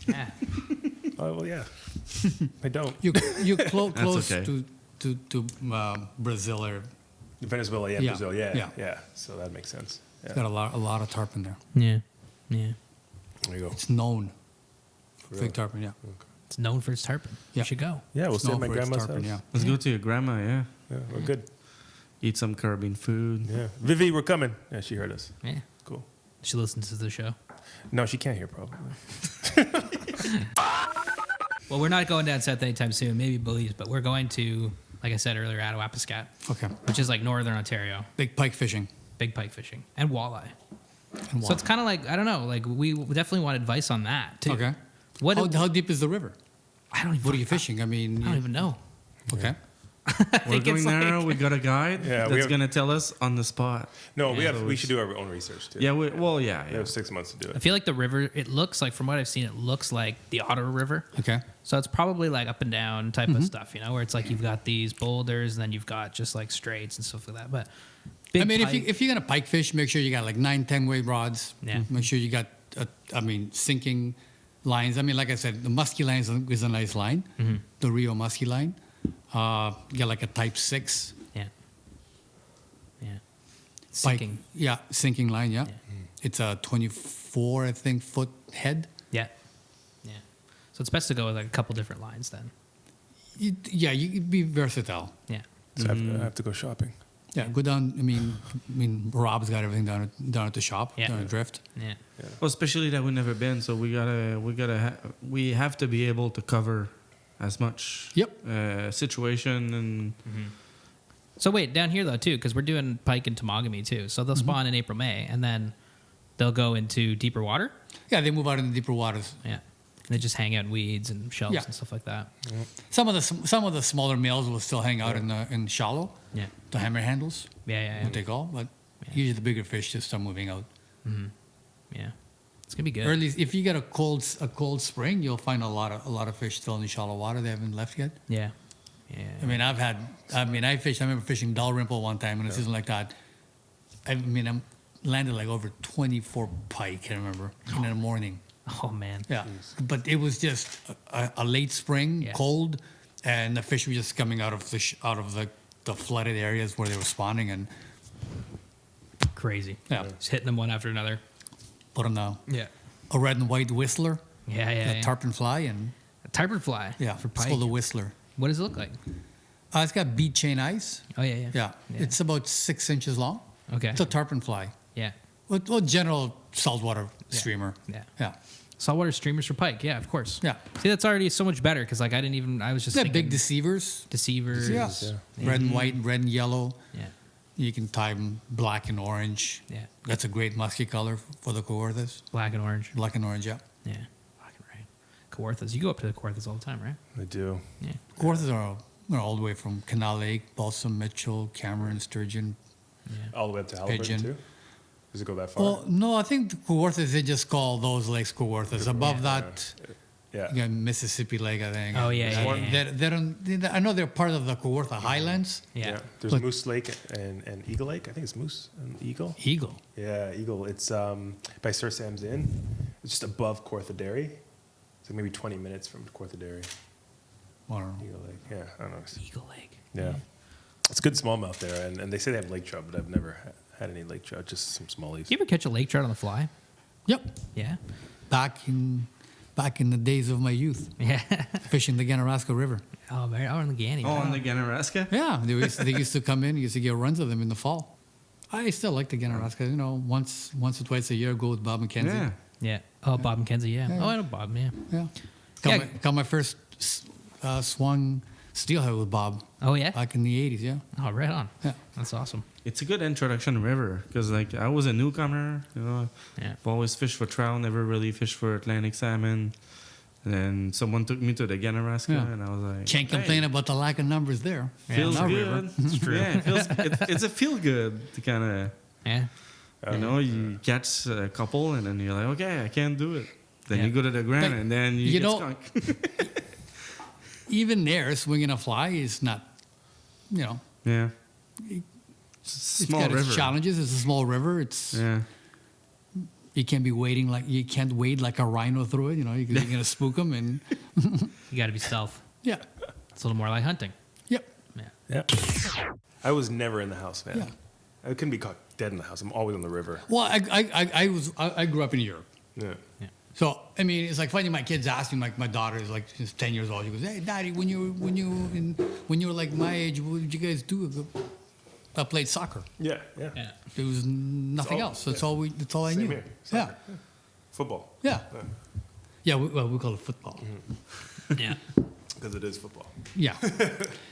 Yeah.
Oh well, yeah. I don't.
You close
okay.
to Brazil or
Venezuela, yeah,
Yeah.
Brazil, yeah,
Yeah.
yeah. So that makes sense. Yeah.
got a lot of tarpon there.
Yeah. Yeah.
There you go.
It's known for
Really?
big tarpon. Yeah.
It's known for its tarpon.
Yeah.
You should go.
Yeah, we'll
It's
stay at
known
my
for its
grandma's
tarpon,
house.
yeah.
Let's go to your grandma. Yeah,
Yeah, we're good.
eat some Caribbean food.
Yeah, Vivi, we're coming. Yeah, she heard us.
Yeah.
Cool.
She listens to the show.
No, she can't hear probably.
Well, we're not going down south anytime soon. Maybe Belize, but we're going to, like I said earlier, Attawapiskat,
Okay.
which is like northern Ontario.
Big pike fishing.
Big pike fishing and walleye.
And
So it's kind of like I don't know. Like we definitely want advice on that too.
okay.
What?
How deep is the river?
I don't even.
What are you fishing? I mean,
I don't even know.
okay.
We're
think it's
going there.
like-
We got a guide
Yeah, we
that's
have-
gonna tell us on the spot.
No, we
Yeah.
have. We should do our own research too.
Yeah, we
We have 6 months to do
I
it.
feel like the river. It looks like, from what I've seen, it looks like the Ottawa River.
Okay.
So it's probably like up and down type of stuff, you know, where it's like you've got these boulders and then you've got just like straits and stuff like that. But big
I mean,
pike-
if you're gonna pike fish, make sure you got like 9-10 weight rods.
Yeah.
Make sure you got, sinking lines. I mean, like I said, the musky line is a nice line.
Mm-hmm.
The Rio musky line. You got like a Type 6
yeah, yeah,
pike.
sinking,
Yeah, sinking line. Yeah.
Yeah.
It's a 24, I think, foot head.
yeah, yeah. So it's best to go with like a couple different lines then.
You could be versatile.
Yeah,
So I have to go shopping.
Yeah, go down. I mean, Rob's got everything down at the shop.
Yeah.
Down at Drift.
yeah,
Well, especially that we've never been, so we have to be able to cover as much
Yep.
situation and
So wait, down here though too, because we're doing pike and Temagami too. So they'll spawn in April, May, and then they'll go into deeper water.
Yeah, they move out in the deeper waters.
Yeah, and they just hang out in weeds and shells
Yeah.
and stuff like that.
Some of the smaller males will still hang out in shallow,
Yeah,
the hammer handles,
yeah, yeah,
what they call. But usually the bigger fish just start moving out.
yeah. It's gonna be good.
Or at least if you get a cold spring, you'll find a lot of fish still in the shallow water. They haven't left yet.
Yeah, yeah.
I mean, I remember fishing Dalrymple one time in a season like that. I landed like over 24 pike. I remember in the morning.
Oh man.
Yeah, but it was just a late spring,
Yeah.
cold, and the fish were just coming out of the flooded areas where they were spawning, and
Crazy.
yeah,
Just hitting them one after another.
put them down.
Yeah.
A red and white whistler,
Yeah, yeah.
a
yeah.
tarpon fly, and
A tarpon fly.
yeah,
For
it's
pike.
called a whistler.
What does it look like?
It's got bead chain eyes.
Oh yeah, yeah.
Yeah, it's about 6 inches long.
Okay.
It's a tarpon fly.
Yeah.
Well, general saltwater streamer.
Yeah.
Yeah.
Saltwater streamers for pike. Yeah, of course.
Yeah.
See, that's already so much better because like I was just
They're
thinking
big deceivers.
deceivers.
Yeah. Red and white, red and yellow.
Yeah.
You can tie them black and orange.
Yeah.
That's a great musky color for the Kawarthas.
Black and orange.
Black and orange, yeah.
Yeah. Fucking right. Kawarthas. You go up to the Kawarthas all the time, right?
I do.
Yeah.
Kawarthas are all the way from Canal Lake, Balsam, Mitchell, Cameron, Sturgeon.
All the way up to Halliburton
Pigeon.
too. Does it go that far?
Well, no, I think the Kawarthas, they just call those lakes Kawarthas. Above that,
Yeah.
You got Mississippi Lake, I think.
Oh, yeah,
yeah,
yeah.
They don't. I know they're part of the Kawartha Highlands.
Yeah.
There's
But-
Moose Lake and Eagle Lake. I think it's Moose and Eagle.
Eagle.
Yeah, Eagle. It's by Sir Sam's Inn. It's just above Kawartha Dairy. It's like maybe 20 minutes from Kawartha Dairy.
I don't know.
Eagle Lake. Yeah, I don't know.
Eagle Lake.
Yeah. It's good smallmouth there, and they say they have lake trout, but I've never had any lake trout, just some smallies.
You ever catch a lake trout on the fly?
Yep.
Yeah.
Back in the days of my youth,
Yeah.
fishing the Ganaraska River.
Oh, very. Oh, in the Ganny.
Oh, on the Ganaraska?
Yeah, they used to come in. You used to get runs of them in the fall. I still like the Ganaraska. You know, once or twice a year, go with Bob McKenzie.
Yeah.
Yeah. Oh, Bob McKenzie. Yeah.
Yeah.
Oh, I know Bob. Yeah.
Yeah.
Yeah.
Got my first swung steelhead with Bob
Oh, yeah.
back in the 80s. Yeah.
Oh, right on.
Yeah.
That's awesome.
It's a good introduction river because like I was a newcomer, you know.
Yeah.
I've always fished for trout, never really fished for Atlantic salmon. And then someone took me to the Ganaraska,
Yeah.
and I was like,
Can't
hey,
complain about the lack of numbers there.
Feels
in our
good.
river.
It's true. Yeah, it feels, it's a feel good to kind of,
Yeah.
you know, you catch a couple, and then you're like, okay, I can't do it. Then
Yeah.
you go to the ground,
But
and then you
you
get
know-
skunked.
Even there, swinging a fly is not, you know,
Yeah.
It-
It's a
it's
small
got
river.
its challenges. It's a small river. It's
Yeah.
you can't be wading like you can't wade like a rhino through it. You know, you're gonna spook them and
You got to be stealth.
yeah,
It's a little more like hunting.
yep.
Yeah.
Yeah. I was never in the house, man.
Yeah.
I couldn't be caught dead in the house. I'm always on the river.
Well, I grew up in Europe.
Yeah.
So I mean, it's like funny. My kids ask me, like my daughter is like she's 10 years old. She goes, "Hey, Daddy, when you were like my age, what did you guys do?" I played soccer.
Yeah. Yeah.
Yeah.
There was nothing
all-
else. That's
yeah.
all we. That's all I
Same
knew.
here.
Yeah,
Soccer. Football.
yeah,
Yeah.
yeah. We call it football.
Yeah.
Because it is football.
Yeah.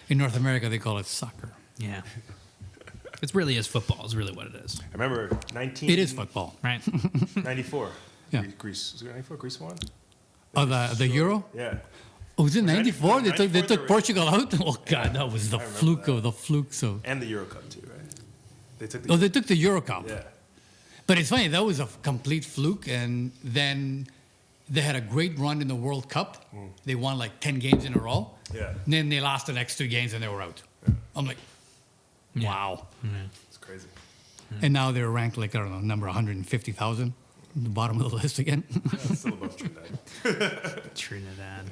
In North America, they call it soccer.
Yeah. It really is football. Is really what it is.
I remember 19.
It is football.
Right.
94.
Yeah.
Greece. Was it 94? Greece won?
Oh, the Euro.
Yeah.
Oh, was it 94? They
94
took
they were-
Portugal out. Oh God, that was the
I remember
fluke
that.
of the flukes of.
And the Euro Cup, too, right? They took the.
Oh, they took the Euro Cup.
Yeah.
But it's funny, that was a complete fluke. And then they had a great run in the World Cup. They won like 10 games in a row.
Yeah.
And then they lost the next 2 games and they were out. I'm like,
Yeah.
wow.
It's crazy.
And now they're ranked like, I don't know, number 150,000, the bottom of the list again.
Yeah, it's still above Trinidad.
Trinidad.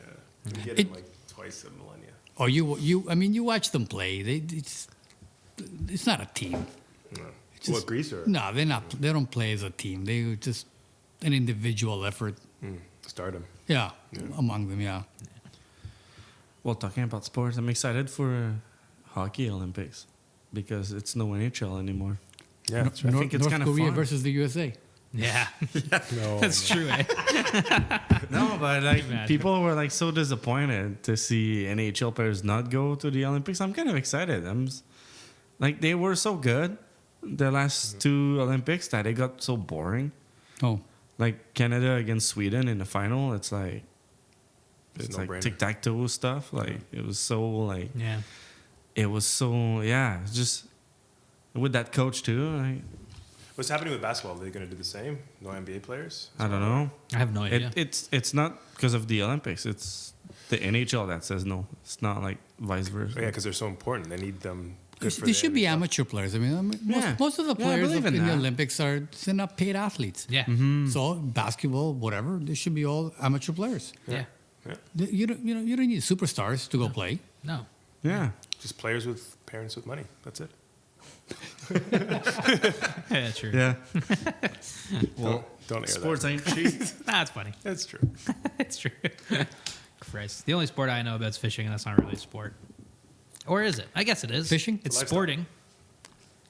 We get
It-
them like twice a millennia.
Or you watch them play. It's not a team.
No.
It's
What,
just-
Greece or
No, they're not. They don't play as a team. They just an individual effort.
Stardom?
Yeah, among them. Yeah.
Well, talking about sports, I'm excited for hockey Olympics because it's no NHL anymore.
Yeah, that's right.
I think it's
North
kinda
Korea
fun.
versus the USA.
Yeah.
No,
That's true. Eh?
No, but like
Imagine.
people were like so disappointed to see NHL players not go to the Olympics. I'm kind of excited. Like they were so good the last 2 Olympics that it got so boring.
Oh,
Like Canada against Sweden in the final, it's like
It's
it's like
no-brainer.
tic tac toe stuff. Like it was so like
Yeah.
it was so yeah, just with that coach too.
What's happening with basketball? Are they going to do the same? No NBA players?
I don't know.
I have no idea.
It's not because of the Olympics. It's the NHL that says no. It's not like vice versa.
Oh, yeah, because they're so important. They need them. Good for
they
the
should be
NHL.
amateur players. I mean,
Yeah.
most of the
Yeah, I
players
believe
in
in
the
that.
Olympics they're not paid athletes.
yeah.
So basketball, whatever, they should be all amateur players.
Yeah.
You don't need superstars to go play.
No.
Yeah.
Just players with parents with money. That's it.
Yeah, true.
Yeah.
Don't air
Sports
that.
ain't cheap.
That's funny.
That's true.
It's true. Christ. The only sport I know about is fishing, and that's not really a sport. Or is it? I guess it is.
Fishing?
It's
Lifestyle.
sporting.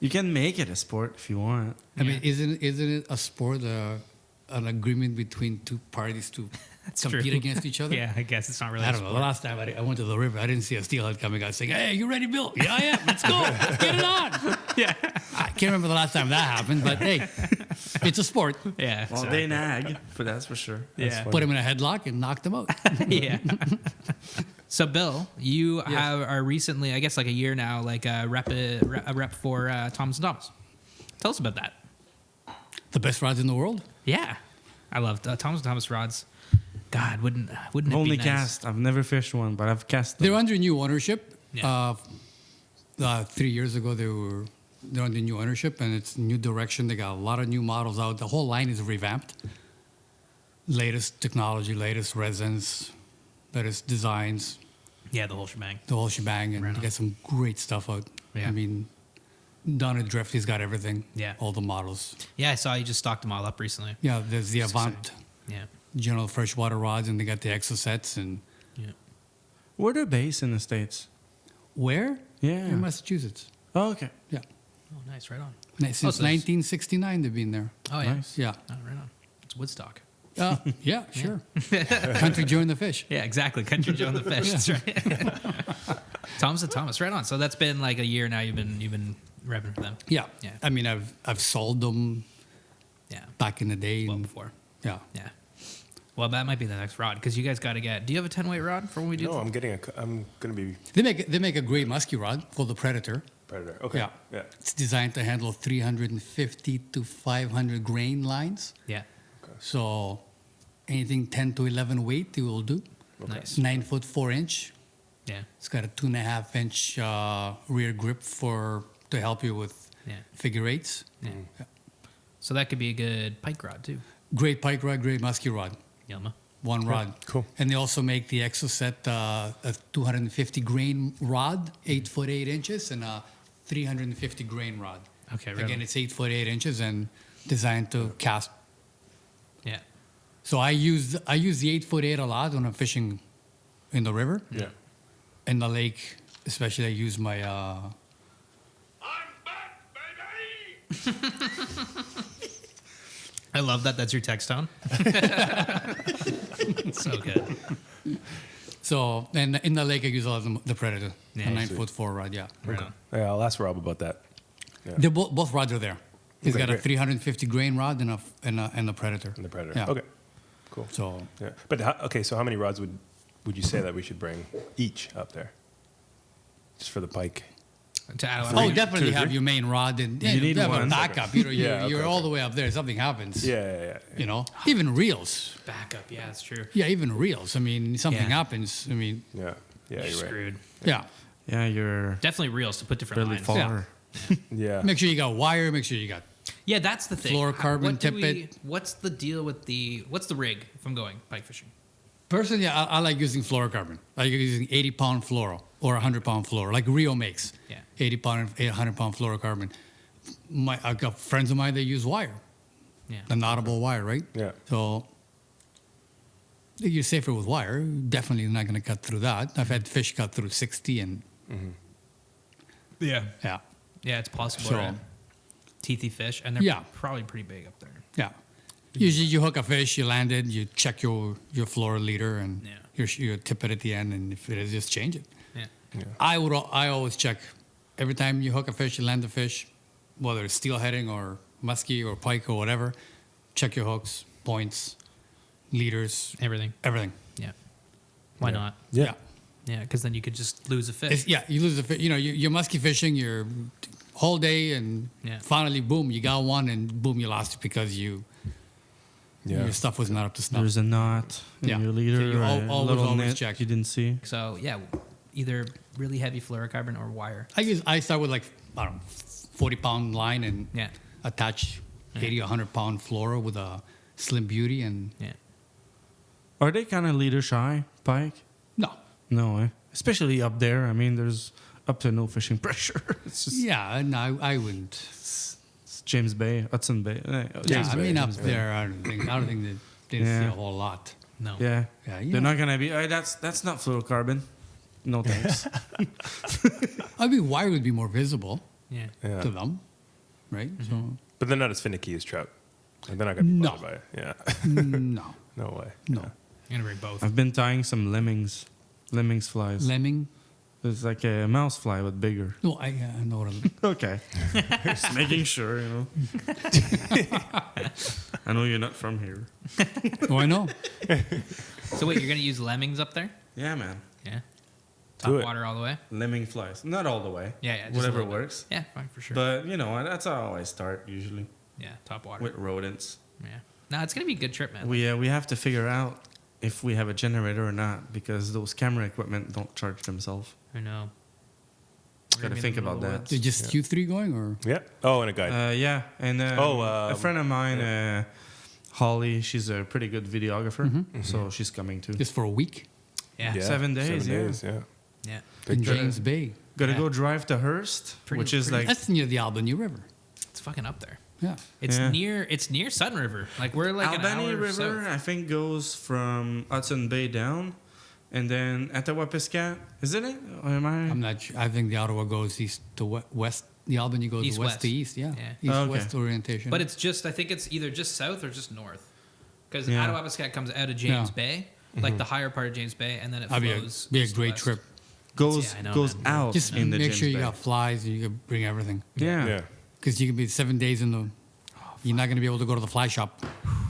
You can make it a sport if you want.
I mean, isn't it a sport, an agreement between 2 parties to
That's
compete
true.
again't each other?
Yeah, I guess it's not really
I
a
don't know.
sport.
The last time I went to the river, I didn't see a steelhead coming out saying, "Hey, you ready, Bill?" Yeah, I am. Let's go. Get it on.
Yeah.
I can't remember the last time that happened, but hey, it's a sport.
Yeah.
Well, they nag, but that's for sure.
Yeah.
Put him in a headlock and knocked him out.
Yeah. So, Bill, you are recently, I guess, like a year now, like a rep for Thomas & Thomas. Tell us about that.
The best rods in the world.
Yeah, I love Thomas & Thomas rods. God, wouldn't
I've
it
only
be nice?
cast. I've never fished one, but I've cast them.
They're under new ownership.
Yeah.
3 years ago, they're under new ownership, and it's new direction. They got a lot of new models out. The whole line is revamped. Latest technology, latest resins, latest designs,
Yeah, the whole shebang.
the whole shebang, and
Right
they
on.
got some great stuff out.
Yeah.
I mean, Donna Drift, he's got everything.
Yeah.
All the models.
Yeah, I saw you just stocked them all up recently.
Yeah, there's the
That's
Avant
Yeah.
General Freshwater rods, and they got the Exosets. And
Yeah.
Where they're based in the States?
where?
Yeah.
In Massachusetts.
Oh, okay.
Yeah.
Oh, nice. Right on.
Since
so it's-
1969, they've been there.
Oh, yeah.
Nice.
Yeah.
Oh, right on. It's Woodstock.
Yeah, sure. Country Joe and the Fish.
Yeah, exactly. Country Joe and the Fish. That's right. Thomas and Thomas. Right on. So that's been like a year now. You've been repping for them.
Yeah.
Yeah.
I mean, I've sold them
Yeah.
back in the day.
Well
and-
before.
yeah.
Yeah. Well, that might be the next rod because you guys got to get. Do you have a 10-weight rod for when we do?
No, I'm going to be
They make a great musky rod called the Predator.
Predator. Okay.
Yeah.
Yeah.
It's designed to handle 350 to 500 grain lines.
Yeah.
So anything 10 to 11 weight, it will do.
Nice.
9 foot 4 inch.
Yeah.
It's got a 2.5 inch rear grip to help you with
Yeah.
figure eights.
Yeah. So that could be a good pike rod too.
Great pike rod, great musky rod.
Yelma.
One rod.
cool.
And they also make the Exoset a 250 grain rod, 8 foot 8 inches, and a 350 grain rod.
Okay, right
Again,
on.
it's 8 foot 8 inches and designed to cast.
Yeah.
So I use the 8 foot 8 a lot when I'm fishing in the river.
Yeah.
In the lake, especially, I use my.
I'm back, baby!
I love that. That's your text tone. So good.
So and in the lake, I use a lot of the Predator,
Yeah,
a 9
sweet.
foot 4 rod. Yeah,
Right on.
Yeah, I'll ask Rob about that. Yeah.
They're both rods are there. He's
Okay,
got a
great.
350 grain rod and a Predator.
And the Predator.
Yeah.
Okay. Cool.
So
Yeah. But so how many rods would you say that we should bring each up there? Just for the pike.
To add a lot
oh,
of-
definitely
two or
have
three?
your main rod and
You need
have a
one.
backup.
Yeah,
You're
okay,
all
okay.
the way up there. Something happens.
Yeah.
You know, even reels.
backup. Yeah, that's true.
Yeah, even reels. I mean, something
Yeah.
happens. I mean,
Yeah. Yeah,
You're
you're right.
screwed.
yeah.
Yeah, you're
Definitely reels to put different
really
lines.
far.
Yeah.
Make sure you got wire. Make sure you got.
Yeah, that's the thing.
Fluorocarbon
What do
tippet.
What's the deal with what's the rig if I'm going pike fishing?
Personally, I like using fluorocarbon. I like using 80-pound fluoro or 100-pound fluoro, like Rio makes.
Yeah.
80-pound, 100-pound fluorocarbon. I've got friends of mine that use wire,
Yeah.
the knottable wire, right?
Yeah.
So you're safer with wire. Definitely not going to cut through that. I've had fish cut through 60, and
Yeah.
yeah,
Yeah, it's possible.
So-
right? Teethy fish, and they're
Yeah.
probably pretty big up there.
yeah. Usually, you hook a fish, you land it, you check your fluoro leader, and
Yeah.
you tip it at the end, and if it is, just change it.
Yeah.
I always check every time you hook a fish, you land a fish, whether it's steelheading or muskie or pike or whatever. Check your hooks, points, leaders,
Everything.
everything.
Yeah. Why
Yeah.
not?
Yeah.
Yeah, because then you could just lose a fish.
You lose the fish. You know, you're muskie fishing your whole day, and
Yeah.
finally, boom, you got one, and boom, you lost it because your stuff was not up to snuff.
There's a knot in
Yeah.
your leader,
So you
or a
always
little net
check.
you didn't see.
So yeah, either really heavy fluorocarbon or wire.
I start with like, I don't know, 40-pound line and
Yeah.
attach 80, 100-pound fluoro with a Slim Beauty, and
Yeah.
Are they kind of leader shy, pike?
no.
No, eh? Especially up there. I mean, there's up to no fishing pressure. It's just
Yeah, no, I wouldn't.
it's James Bay, Hudson Bay.
Yeah,
James
I
Bay.
mean, up there, I don't think that they see
Yeah.
a whole lot.
No.
Yeah,
Yeah,
they're not gonna be. That's not fluorocarbon. No thanks.
I mean, wire would be more visible
Yeah.
Yeah.
to them, right?
But they're not as finicky as trout. Like, they're not going to be
No.
bothered by it. Yeah.
So, no,
No way.
no.
I'm gonna bring both.
I've been tying some lemmings flies.
Lemming?
It's like a mouse fly but bigger.
No, I know what I'm.
Okay, just making sure, you know. I know you're not from here.
Oh, I know.
So wait, you're gonna use lemmings up there?
Yeah, man.
Yeah.
Do
Top
it.
water all the way.
Lemming flies, not all the way.
Yeah, just a
whatever
little bit.
works.
Yeah, fine for sure.
But you know, that's how I start usually
yeah, top water.
with rodents.
Yeah. No, it's gonna be a good trip, man.
We have to figure out if we have a generator or not, because those camera equipment don't charge themselves.
I know.
Gotta think about that.
Is just Q3 going or?
Yeah. Oh, and a guide.
Yeah, and a friend of mine,
yeah.
Holly, she's a pretty good videographer, so she's coming too.
Just for a week
Yeah.
Yeah,
7 days,
7
yeah.
days, yeah.
Yeah.
in
Big trip.
James Bay.
Gotta
Yeah.
go drive to Hearst,
Pretty-
which is
pretty-
like
That's near the Albany River.
It's fucking up there.
Yeah.
It's
Yeah.
near Sutton River. Like we're like
Albany
an hour
River.
south.
I think goes from Hudson Bay down, and then Attawapiskat. Isn't it? Or am I?
I'm not sure. I think the Ottawa goes east to west. The Albany goes
East-west.
west to east. Yeah.
Yeah.
East-west
Okay.
orientation.
But it's just I think it's either just south or just north. Because
Yeah.
Attawapiskat comes out of James
Yeah.
Bay, like the higher part of James Bay, and then it
That'd
flows.
be a
east to
great
west.
trip.
goes
Yeah, I know,
goes
man.
out
Just
in the
make
James
sure you
Bay.
got flies and you can bring everything.
Yeah.
Yeah.
Because you can be 7 days in the. You're not going to be able to go to the fly shop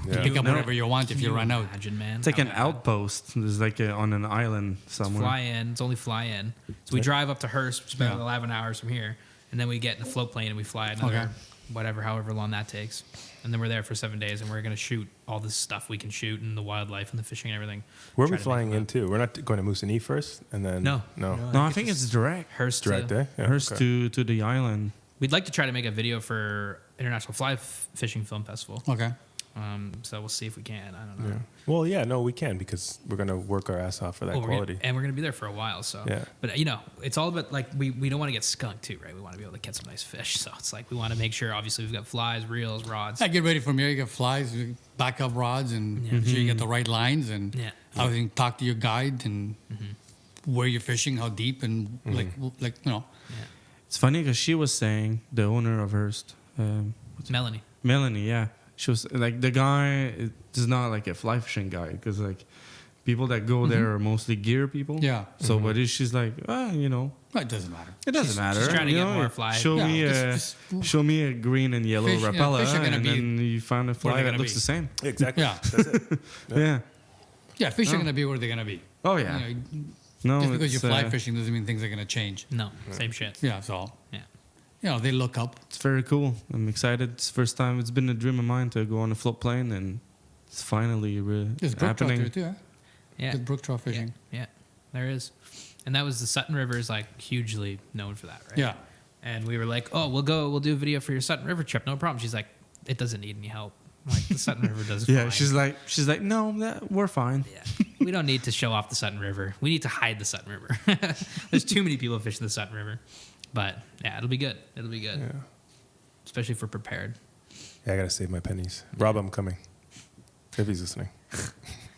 Yeah.
to pick up
No.
whatever you want if you run out.
Imagine, man.
It's like
how
an
bad.
outpost. There's like on an island somewhere.
Fly in. It's only fly in. So we drive up to Hearst, which is about
Yeah.
11 hours from here, and then we get in a float plane and we fly another
Okay.
whatever, however long that takes, and then we're there for 7 days, and we're gonna shoot all this stuff we can shoot and the wildlife and the fishing and everything.
Where are
Try
we
to
flying
make it
into? We're not going to Moosonee first, and then
No.
no,
No, I think it's direct.
Hearst.
direct,
to,
eh? Yeah,
Hearst
okay.
to the island.
We'd like to try to make a video for International Fishing Film Festival.
Okay.
So we'll see if we can. I don't know.
Yeah. Well, yeah, no, we can because we're gonna work our ass off for that
Well, we're
quality.
gonna, and we're gonna be there for a while. So,
Yeah.
But it's all about like we don't want to get skunked too, right? We want to be able to catch some nice fish. So it's like we want to make sure. Obviously, we've got flies, reels, rods.
Yeah, get ready from here. You got flies, backup rods, and make sure you get the right lines and
Yeah.
everything. Talk to your guide and where you're fishing, how deep, and like
It's funny because she was saying, the owner of Hearst,
Melanie.
Melanie, yeah. She was like, the guy is not like a fly fishing guy because like people that go there are mostly gear people.
Yeah.
So, but she's like, you know,
it doesn't matter.
it doesn't matter.
she's trying to
you
get
know,
more fly.
Show
Yeah,
me,
just-
show me a green and yellow
Fish- yeah,
rapella,
fish are gonna
and
be
then you find a
where
fly
they're
that
gonna
looks
be.
the same.
Exactly.
Yeah.
That's it.
Yeah.
Yeah, fish are
Oh.
going to be where they're going to be.
Oh yeah.
You know,
No,
just because you're
it's,
fly fishing doesn't mean things are going to change.
No, same shit.
Yeah, so
Yeah.
they look up.
It's very cool. I'm excited. It's the first time. It's been a dream of mine to go on a float plane, and it's finally
There's brook trout there
happening.
too. Huh?
Yeah.
Good brook trout fishing.
Yeah, there is. And that was the Sutton River is like hugely known for that, right?
Yeah.
And we were like, oh, we'll do a video for your Sutton River trip, no problem. She's like, it doesn't need any help. I'm like the Sutton River does
Yeah,
fine.
she's like, no, we're fine.
Yeah. We don't need to show off the Sutton River. We need to hide the Sutton River. There's too many people fishing the Sutton River. But yeah, it'll be good. It'll be good.
Yeah.
Especially for prepared.
Yeah, I gotta save my pennies. Rob, I'm coming. If he's listening.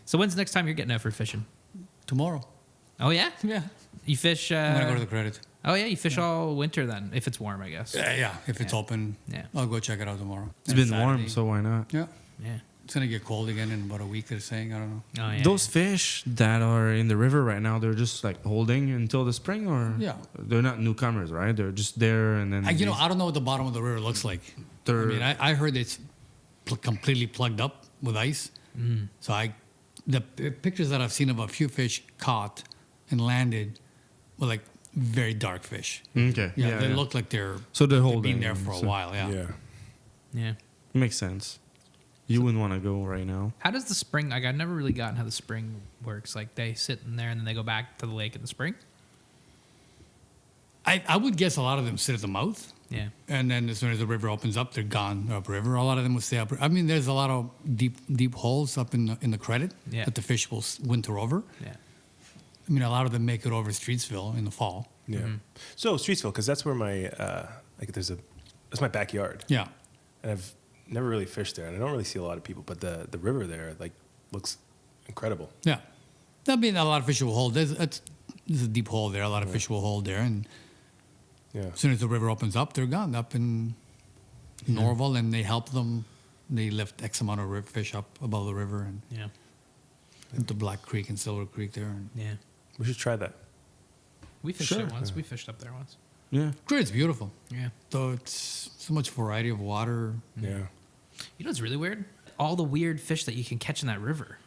So when's the next time you're getting out for fishing?
Tomorrow.
Oh yeah?
Yeah.
You fish
I'm going to go to the credit.
Oh yeah, you fish all winter then, if it's warm, I guess.
Yeah. If it's
Yeah.
open,
Yeah.
I'll go check it out tomorrow.
It's
And
been warm,
Saturday.
so why not?
Yeah.
Yeah.
It's going to get cold again in about a week, they're saying. I don't know.
Oh yeah.
Those fish that are in the river right now, they're just like holding until the spring, or
Yeah.
they're not newcomers, right? They're just there, and then
I don't know what the bottom of the river looks like. I
They're-
mean, I heard it's completely plugged up with ice. So the pictures that I've seen of a few fish caught and landed were like very dark fish.
okay,
Yeah, they look like they're
so they're
they've
holding
been there for a
so-
while. Yeah.
Yeah.
Yeah.
Makes sense. You wouldn't want to go right now.
How does the spring? Like I've never really gotten how the spring works. Like they sit in there and then they go back to the lake in the spring.
I would guess a lot of them sit at the mouth,
Yeah.
and then as soon as the river opens up, they're gone upriver. A lot of them will stay up. I mean, there's a lot of deep holes up in the credit
Yeah.
that the fish will winter over.
Yeah.
I mean, a lot of them make it over Streetsville in the fall.
Yeah. So Streetsville, because that's where my that's my backyard,
Yeah.
and I've never really fished there, and I don't really see a lot of people, but the river there like looks incredible.
Yeah. I mean, a lot of fish will hold. There's a deep hole there. A lot of fish will hold there. And
Yeah.
as soon as the river opens up, they're gone up in Norval, and they help them. They lift X amount of fish up above the river and
Yeah.
into Black Creek and Silver Creek there. And
Yeah.
We should try that.
We fished
Sure.
it once. We fished up there once.
Yeah.
it's beautiful.
Yeah.
So it's so much variety of water.
Yeah.
You know what's really weird? All the weird fish that you can catch in that river.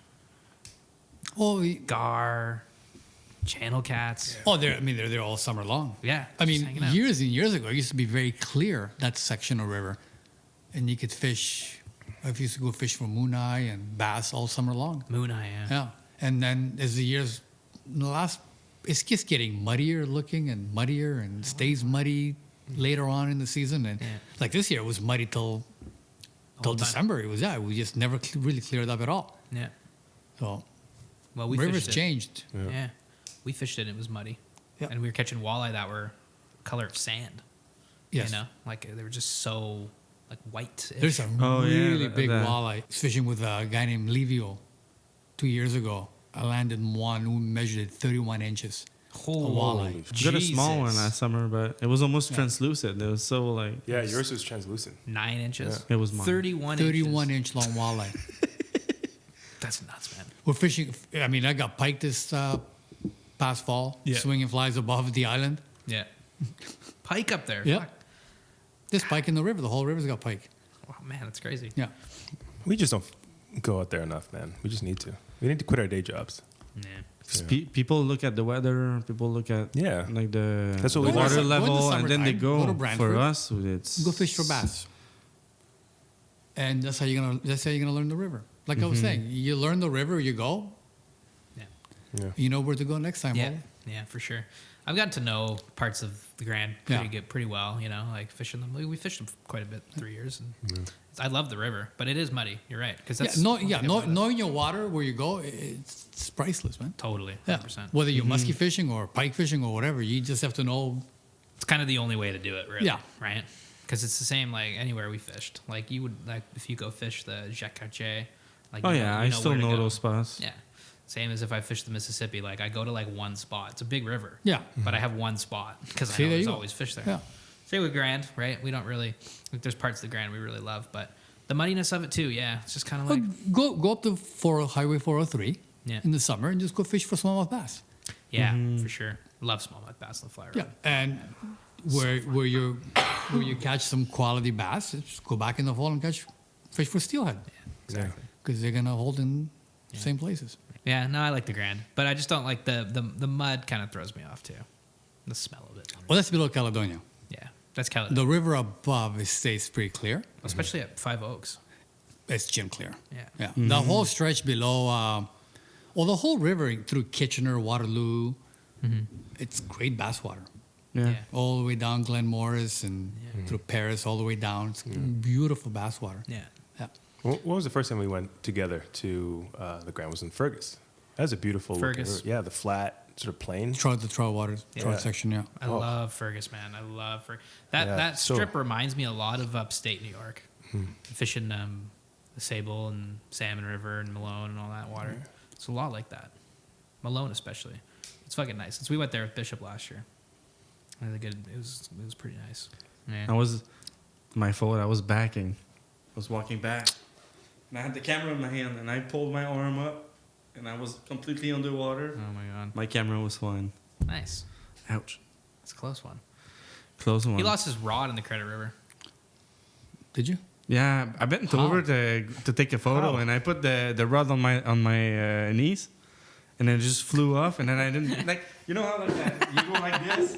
Oh,
Gar, channel cats.
they're there all summer long.
Yeah.
I
just
mean,
hanging out.
years and years ago, it used to be very clear, that section of river. And you could fish. I used to go fish for mooneye and bass all summer long.
Moon eye, yeah.
Yeah. And then as the years, the last, it's just getting muddier looking and muddier and stays muddy later on in the season. And
Yeah.
like this year, it was muddy till
whole time.
December. It was, we just never really cleared up at all.
Yeah.
So
Well, we
rivers
fished it.
changed.
Yeah. We fished it. It was muddy.
Yeah.
And we were catching walleye that were color of sand.
Yes.
You know, like they were just so like white.
There's a
Oh, yeah,
really big
that-
walleye. I was fishing with a guy named Livio 2 years ago. I landed one who measured 31 inches.
Holy
walleye.
I got a small one
Jesus.
last summer, but it was almost translucent. It was so like
Yeah, yours was translucent.
9 inches.
It was mine.
31
31
inches.
inch long walleye.
That's nuts, man.
We're fishing. I mean, I got pike this past fall,
Yeah.
swinging flies above the island.
Yeah. Pike up there.
Yeah.
Fuck.
There's pike in the river. The whole river's got pike.
Wow, man, that's crazy.
Yeah.
We just don't go out there enough, man. We just need to. We need to quit our day jobs.
Yeah.
'cause people look at the weather. People look at
Yeah.
like the
That's what we
water
do.
Go in the
level, and then they
summertime, go to
go.
Brantford.
For us, it's
Go fish for bass. And that's how you're gonna learn the river. Like I was saying, you learn the river, you go,
Yeah.
Yeah.
you know where to go next time.
Yeah.
Wally.
Yeah, for sure. I've gotten to know parts of the Grand pretty well, you know, like fishing them. We fished them quite a bit, 3 years. And I love the river, but it is muddy. You're right. Because that's one thing about it.
knowing your water where you go, it's priceless, man.
Totally. 100%.
Yeah. Whether you're musky fishing or pike fishing or whatever, you just have to know.
It's kind of the only way to do it, really.
Yeah.
Right? Because it's the same like anywhere we fished. Like you would, like if you go fish the Jacques Cartier, like
oh
you
yeah,
you
I still
where to
know
go.
those spots.
Yeah. Same as if I fish the Mississippi. Like I go to like one spot. It's a big river.
Yeah.
But I have one spot because I
See,
know
there
there's
you go.
always fish there.
Yeah.
Same with Grand, right? We don't really like. There's parts of the Grand we really love, but the muddiness of it too. Yeah, it's just kind of like
Go up to Highway 403
Yeah.
in the summer and just go fish for smallmouth bass.
yeah, for sure. Love smallmouth bass on the fly rod.
Yeah, and where you catch some quality bass, just go back in the fall and fish for steelhead
Exactly.
because they're gonna hold in the same places.
Yeah, no, I like the Grand, but I just don't like the mud. Kind of throws me off too. The smell of it.
Well, that's below Caledonia.
Yeah, that's Caledonia,
The river above it stays pretty clear.
especially at Five Oaks.
It's gym clear.
Yeah.
Yeah, the whole stretch below, the whole river through Kitchener, Waterloo, it's great bass water.
Yeah.
All the way down Glen Morris and through Paris, all the way down. It's beautiful bass water.
Yeah.
Yeah.
What was the first time we went together to the Grand? Was in Fergus. That was a beautiful looking
Fergus.
river. Yeah, the flat sort of plain.
The trout waters, trout
Yeah.
section, yeah.
I love Fergus, man. I love Fergus. That
Yeah,
that
so-
strip reminds me a lot of upstate New York. Fishing the Sable and Salmon River and Malone and all that water. It's a lot like that. Malone especially. It's fucking nice. Since we went there with Bishop last year. Really good. It was pretty nice. Yeah.
I was my fault. I was backing. I was walking back, and I had the camera in my hand, and I pulled my arm up, and I was completely underwater.
Oh my god.
My camera was fine.
Nice.
Ouch.
That's a close one.
Close one.
He lost his rod in the Credit River.
Did you?
Yeah, I bent
How?
over to take a photo,
How?
and I put the rod on my knees, and then it just flew off, and then I didn't like how like that you go like this.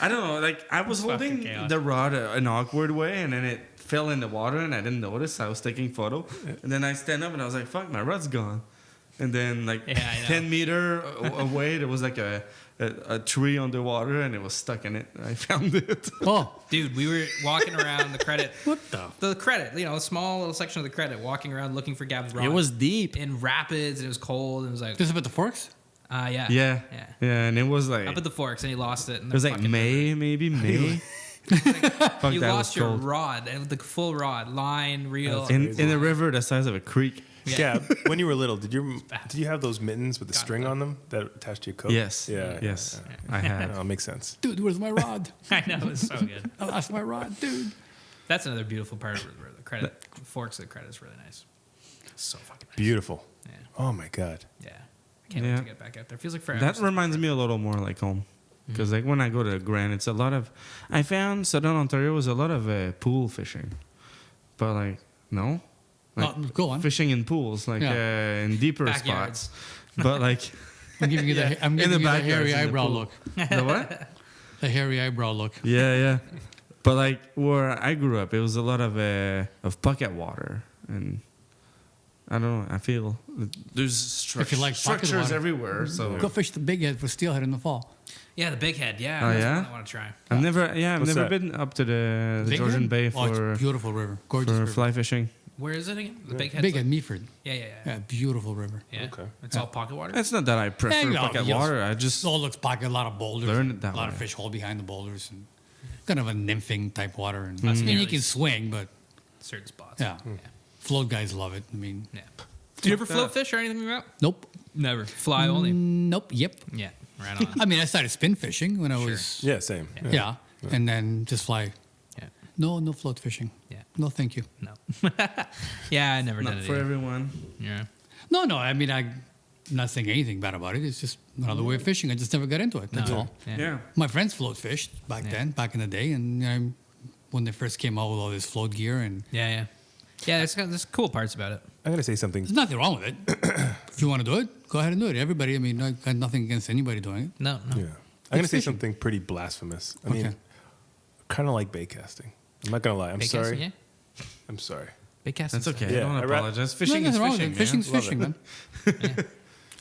I don't know, like I was
Fucking
holding
chaos.
the rod an awkward way, and then it fell in the water, and I didn't notice. I was taking photo, and then I stand up, and I was like, "Fuck, my rod's gone." And then like
Yeah, I know.
10 meter away, there was like a tree underwater, and it was stuck in it. I found it.
Oh,
Dude, we were walking around the Credit.
what the?
The Credit, a small little section of the Credit, walking around looking for Gab's rod.
It was deep.
in rapids and it was cold and it was like,
This is about the forks?
yeah.
Yeah,
Yeah.
and it was like
Up at the Forks and he lost it. And
it was like May, maybe May. Fuck,
You
that
lost
was
your
cold.
rod, and the full rod, line, reel.
In a river the size of a creek.
Yeah.
Gab, when you were little, did you have those mittens with the
God,
string
no.
on them that attached to your coat?
Yes.
Yeah.
Yes.
yeah.
I had.
Oh, makes sense.
Dude, where's my rod?
I know, it's so good.
I lost my rod, dude.
That's another beautiful part of the Credit. Forks of the Credit is really nice. It's so fucking nice.
Beautiful.
Yeah.
Oh my God.
Yeah. I can't wait
Yeah.
to get back out there. Feels like forever.
That
since-
reminds me a little more like home. Because like when I go to the Grand, it's a lot of. I found Southern Ontario was a lot of pool fishing, but like no, like
Go on.
fishing in pools, like in deeper
Backyards.
spots. But like
I'm giving you the
In
giving
the
you the
backyards,
hairy
in the
eyebrow
pool.
look.
the what?
The hairy eyebrow look.
Yeah. But like where I grew up, it was a lot of pocket water and I don't know. I feel there's
If you like pocket
structures
water.
everywhere. So
Go fish the big head for steelhead in the fall.
Yeah, the big head. Yeah.
Oh,
that's
yeah?
one I want to try.
I've never
What's
never
that?
been up to the
Big
Georgian
head?
Bay
Oh,
for
it's beautiful river, gorgeous
for
river.
fly fishing.
Where is it again? The big head.
Big head, Meaford.
Yeah.
Yeah, beautiful river.
Yeah.
Okay.
It's all pocket water.
It's not that I prefer
Yeah, no,
pocket
yes.
water. I just
It all looks pocket, a lot of boulders,
Learn
and
it that
a lot of
way.
fish hole behind the boulders, and kind of a nymphing type water. And
Must
I
be
mean, you
really
can swing, but
Certain spots.
yeah, float guys love it. I mean,
Yeah. Do you ever
Fuck
float
that.
fish or anything like that?
nope,
Never. Fly only.
nope, yep.
Yeah. Right on.
I mean, I started spin fishing when I
Sure.
was
Yeah, same.
yeah, and then just fly.
Yeah.
No float fishing.
Yeah.
No, thank you.
No. Yeah, I never
not
did it.
for
either.
everyone.
Yeah.
No. I mean, I'm not saying anything bad about it. It's just another way of fishing. I just never got into it. That's
No.
all.
Yeah.
My friends float fished back
Yeah.
then, back in the day, and when they first came out with all this float gear, and
Yeah. There's cool parts about it.
I'm gonna say something.
there's nothing wrong with it. If you want to do it, go ahead and do it. Everybody, I mean, I got nothing against anybody doing it.
No.
Yeah, I'm gonna say
fishing.
something pretty blasphemous. I mean,
Okay.
kind of like bait casting. I'm not gonna lie. I'm
Big
sorry.
casting, yeah.
I'm sorry.
Big casting.
That's okay.
Yeah,
Don't
I ra-
apologize.
No,
Fishing is
nothing wrong with
fishing.
it. Fishing's
Love
fishing,
it.
man.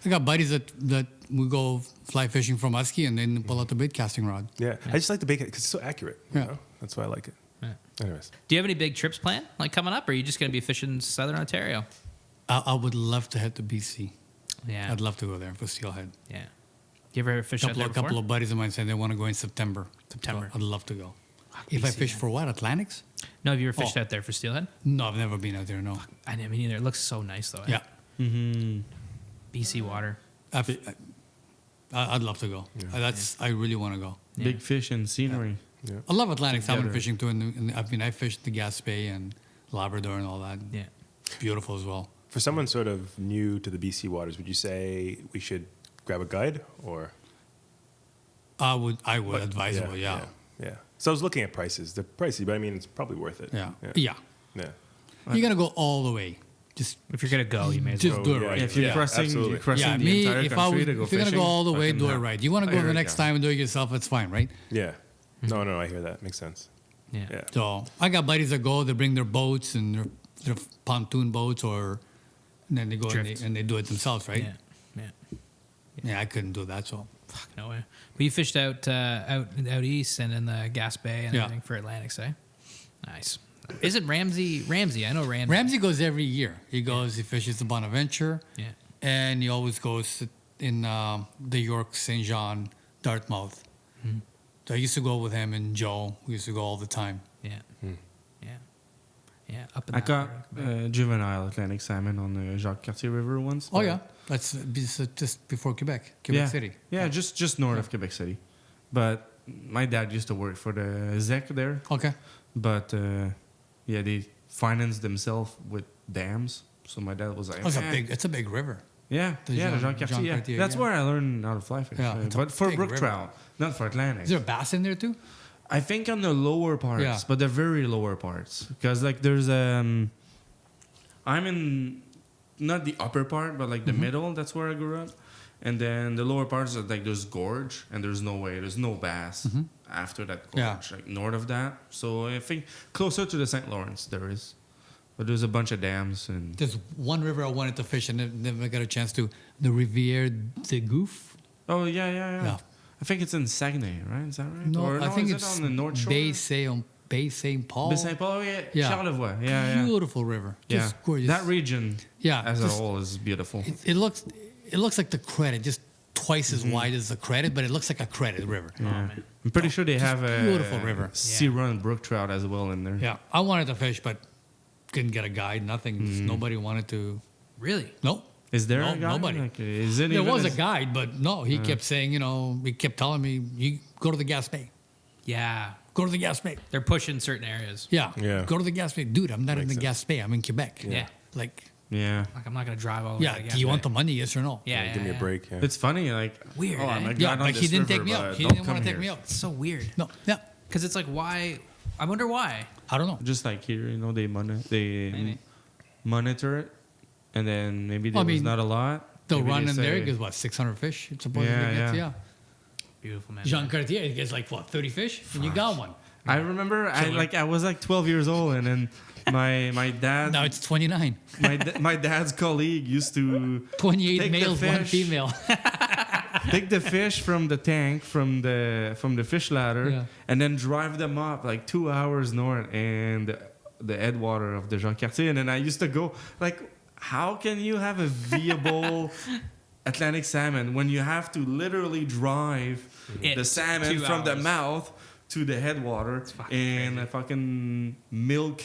I got buddies that we go fly fishing from Husky and then pull out the bait casting rod.
Yeah, I just like the bait because it's so accurate. You
Yeah.
know? That's why I like it.
Yeah.
Anyways,
Do you have any big trips planned, like coming up, or are you just going to be fishing Southern Ontario?
I would love to head to BC.
Yeah.
I'd love to go there for steelhead.
Yeah. You ever fish out there
A
before?
couple of buddies of mine said they want to go in September.
September.
So I'd love to go. If I
BC,
fish
man.
for what? Atlantics?
No, have you ever fished
Oh.
out there for steelhead?
No, I've never been out there. No.
I didn't mean either. It looks so nice though.
Yeah.
Mm-hmm.
BC water.
I'd love to go. I really want to go.
Big fish and scenery.
yeah.
I love Atlantic salmon
Together.
fishing too. I fished the Gaspé and Labrador and all that.
Yeah.
Beautiful as well.
For someone sort of new to the BC waters, would you say we should grab a guide or?
I would advisable. Yeah.
yeah. So I was looking at prices. They're pricey, but I mean, it's probably worth it.
Yeah.
Yeah.
You're gonna go all the way. Just
If you're gonna go, you may as
Just
well.
do it
yeah,
right.
If you're
Yeah,
crossing,
absolutely.
you're crossing
yeah,
the
me.
entire
If
country
I
to go
if you're gonna
fishing,
go all the way,
fucking
do it
hell.
right. You want to
I
go
hear
the
it,
next
yeah.
time and do it yourself. It's fine, right?
Yeah. No, I hear that. Makes sense.
Yeah.
Yeah.
So I got buddies that go. They bring their boats and their pontoon boats, and then they go
Drift.
and they do it themselves, right?
Yeah.
Yeah, I couldn't do that. So
Fuck no way. But you fished out east and in the Gaspé and
Yeah.
everything for Atlantic, eh? Nice. Is it Ramsey? I know Ramsey.
Ramsey goes every year. He goes. He fishes the Bonaventure.
Yeah.
And he always goes in the York, St. John, Dartmouth.
Hmm.
So I used to go with him and Joe. We used to go all the time.
Yeah. Yeah. Yeah. Up in
I
that
caught
area.
juvenile Atlantic salmon on the Jacques Cartier River once.
Oh
but-
yeah, that's just before Quebec,
yeah.
City.
Yeah, just north of Quebec City. But my dad used to work for the ZEC there.
Okay.
But yeah, they financed themselves with dams. So my dad was like,
Oh,
"Eh."
it's a big river.
Yeah,
The
yeah, the
Jean-
Jacques Cartier.
Jean
Yeah.
Cartier,
That's
yeah.
where I learned how to fly fish.
Yeah, it's a
but for
big
brook
river.
trout, not for Atlantic.
Is there a bass in there too?
I think on the lower parts,
Yeah.
but the very lower parts, because like there's I'm in not the upper part, but like the middle. That's where I grew up, and then the lower parts are like there's gorge, and there's no bass after that gorge,
Yeah.
like north of that. So I think closer to the St. Lawrence there is, but there's a bunch of dams and
There's one river I wanted to fish and never got a chance to. The Rivière de Gouffre.
oh yeah.
Yeah.
I think it's in Saguenay, right? Is that right?
No,
Or
I think
is
it's
it on the North Shore.
Bay Saint Paul.
Bay Saint Paul, yeah.
Yeah.
Charlevoix, yeah.
Beautiful river.
Yeah,
Just gorgeous.
that region
Yeah,
as a
just-
whole is beautiful.
It looks like the credit, just twice as wide as the credit, but it looks like a credit river.
Yeah.
man.
I'm pretty sure they have a
beautiful river.
sea run brook trout as well in there.
Yeah, I wanted to fish, but couldn't get a guide. Nothing. Just nobody wanted to.
Really?
No.
Is there
No,
a guy?
nobody.
Like, is it
There
even
was a
as-
guide, but no. He kept saying, he kept telling me, you go to the Gaspé.
Yeah.
Go to the Gaspé.
They're pushing certain areas.
Yeah.
Yeah.
Go to the Gaspé. Dude, I'm not in the
Makes
Gaspé. I'm in Quebec.
Yeah.
Like,
Yeah.
Like I'm not gonna drive all the way.
yeah,
to
do you want the
Gaspé.
money? Yes or no?
Yeah.
Give me a break. Yeah.
It's funny, like
Weird,
Oh, I'm
eh?
a
Yeah,
guide on
but he
this
didn't take
river,
me out.
but
He
don't
didn't want
come
to take
here.
me out.
It's so weird.
No. Yeah.
Because it's like why? I wonder why.
I don't know.
Just like here, they
Maybe.
monitor it, and then maybe
Well,
there
I
was
mean,
not a lot.
The
Maybe
run
they
in there
say-
gets what, 600 fish? It's supposed to
Yeah,
get,
yeah.
yeah.
Beautiful man.
Jean Cartier gets like what, 30 fish? And you got one.
I remember I was like 12 years old, and then my dad
Now it's 29.
my dad's colleague used to
28
Take the
males, one
fish.
female.
take the fish from the tank from the fish ladder
Yeah.
and then drive them up like 2 hours north and the headwater of the Jean Cartier. And then I used to go like, how can you have a viable Atlantic salmon when you have to literally drive the
It's
salmon
2
from the
hours.
mouth to the headwater
fucking
in
crazy.
a fucking milk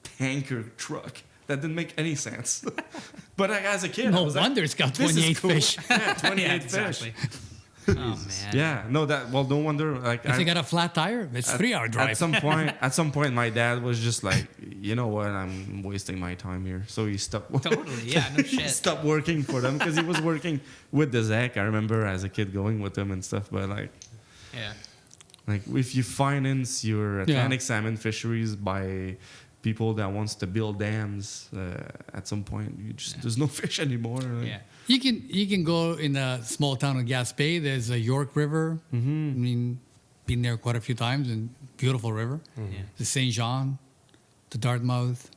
tanker truck? That didn't make any sense. But like, as a kid, I
No
was like,
wonder it's got
this is
28
cool.
fish.
Yeah, 28
Yeah,
fish.
exactly. Oh man.
Yeah, no, that well, no wonder. Like,
If they got a flat tire, it's 3-hour drive.
At some point, my dad was just like, you know what, I'm wasting my time here. So he stopped.
Totally. Yeah. No
He
shit.
stopped working for them because he was working with the Zach. I remember as a kid going with them and stuff. But
Yeah.
like if you finance your Atlantic salmon fisheries by people that wants to build dams, at some point you just there's no fish anymore. Like,
Yeah.
You can go in a small town of Gaspé. There's a York River.
Mm-hmm.
I mean, been there quite a few times, and beautiful river.
Yeah.
The Saint Jean, the Dartmouth.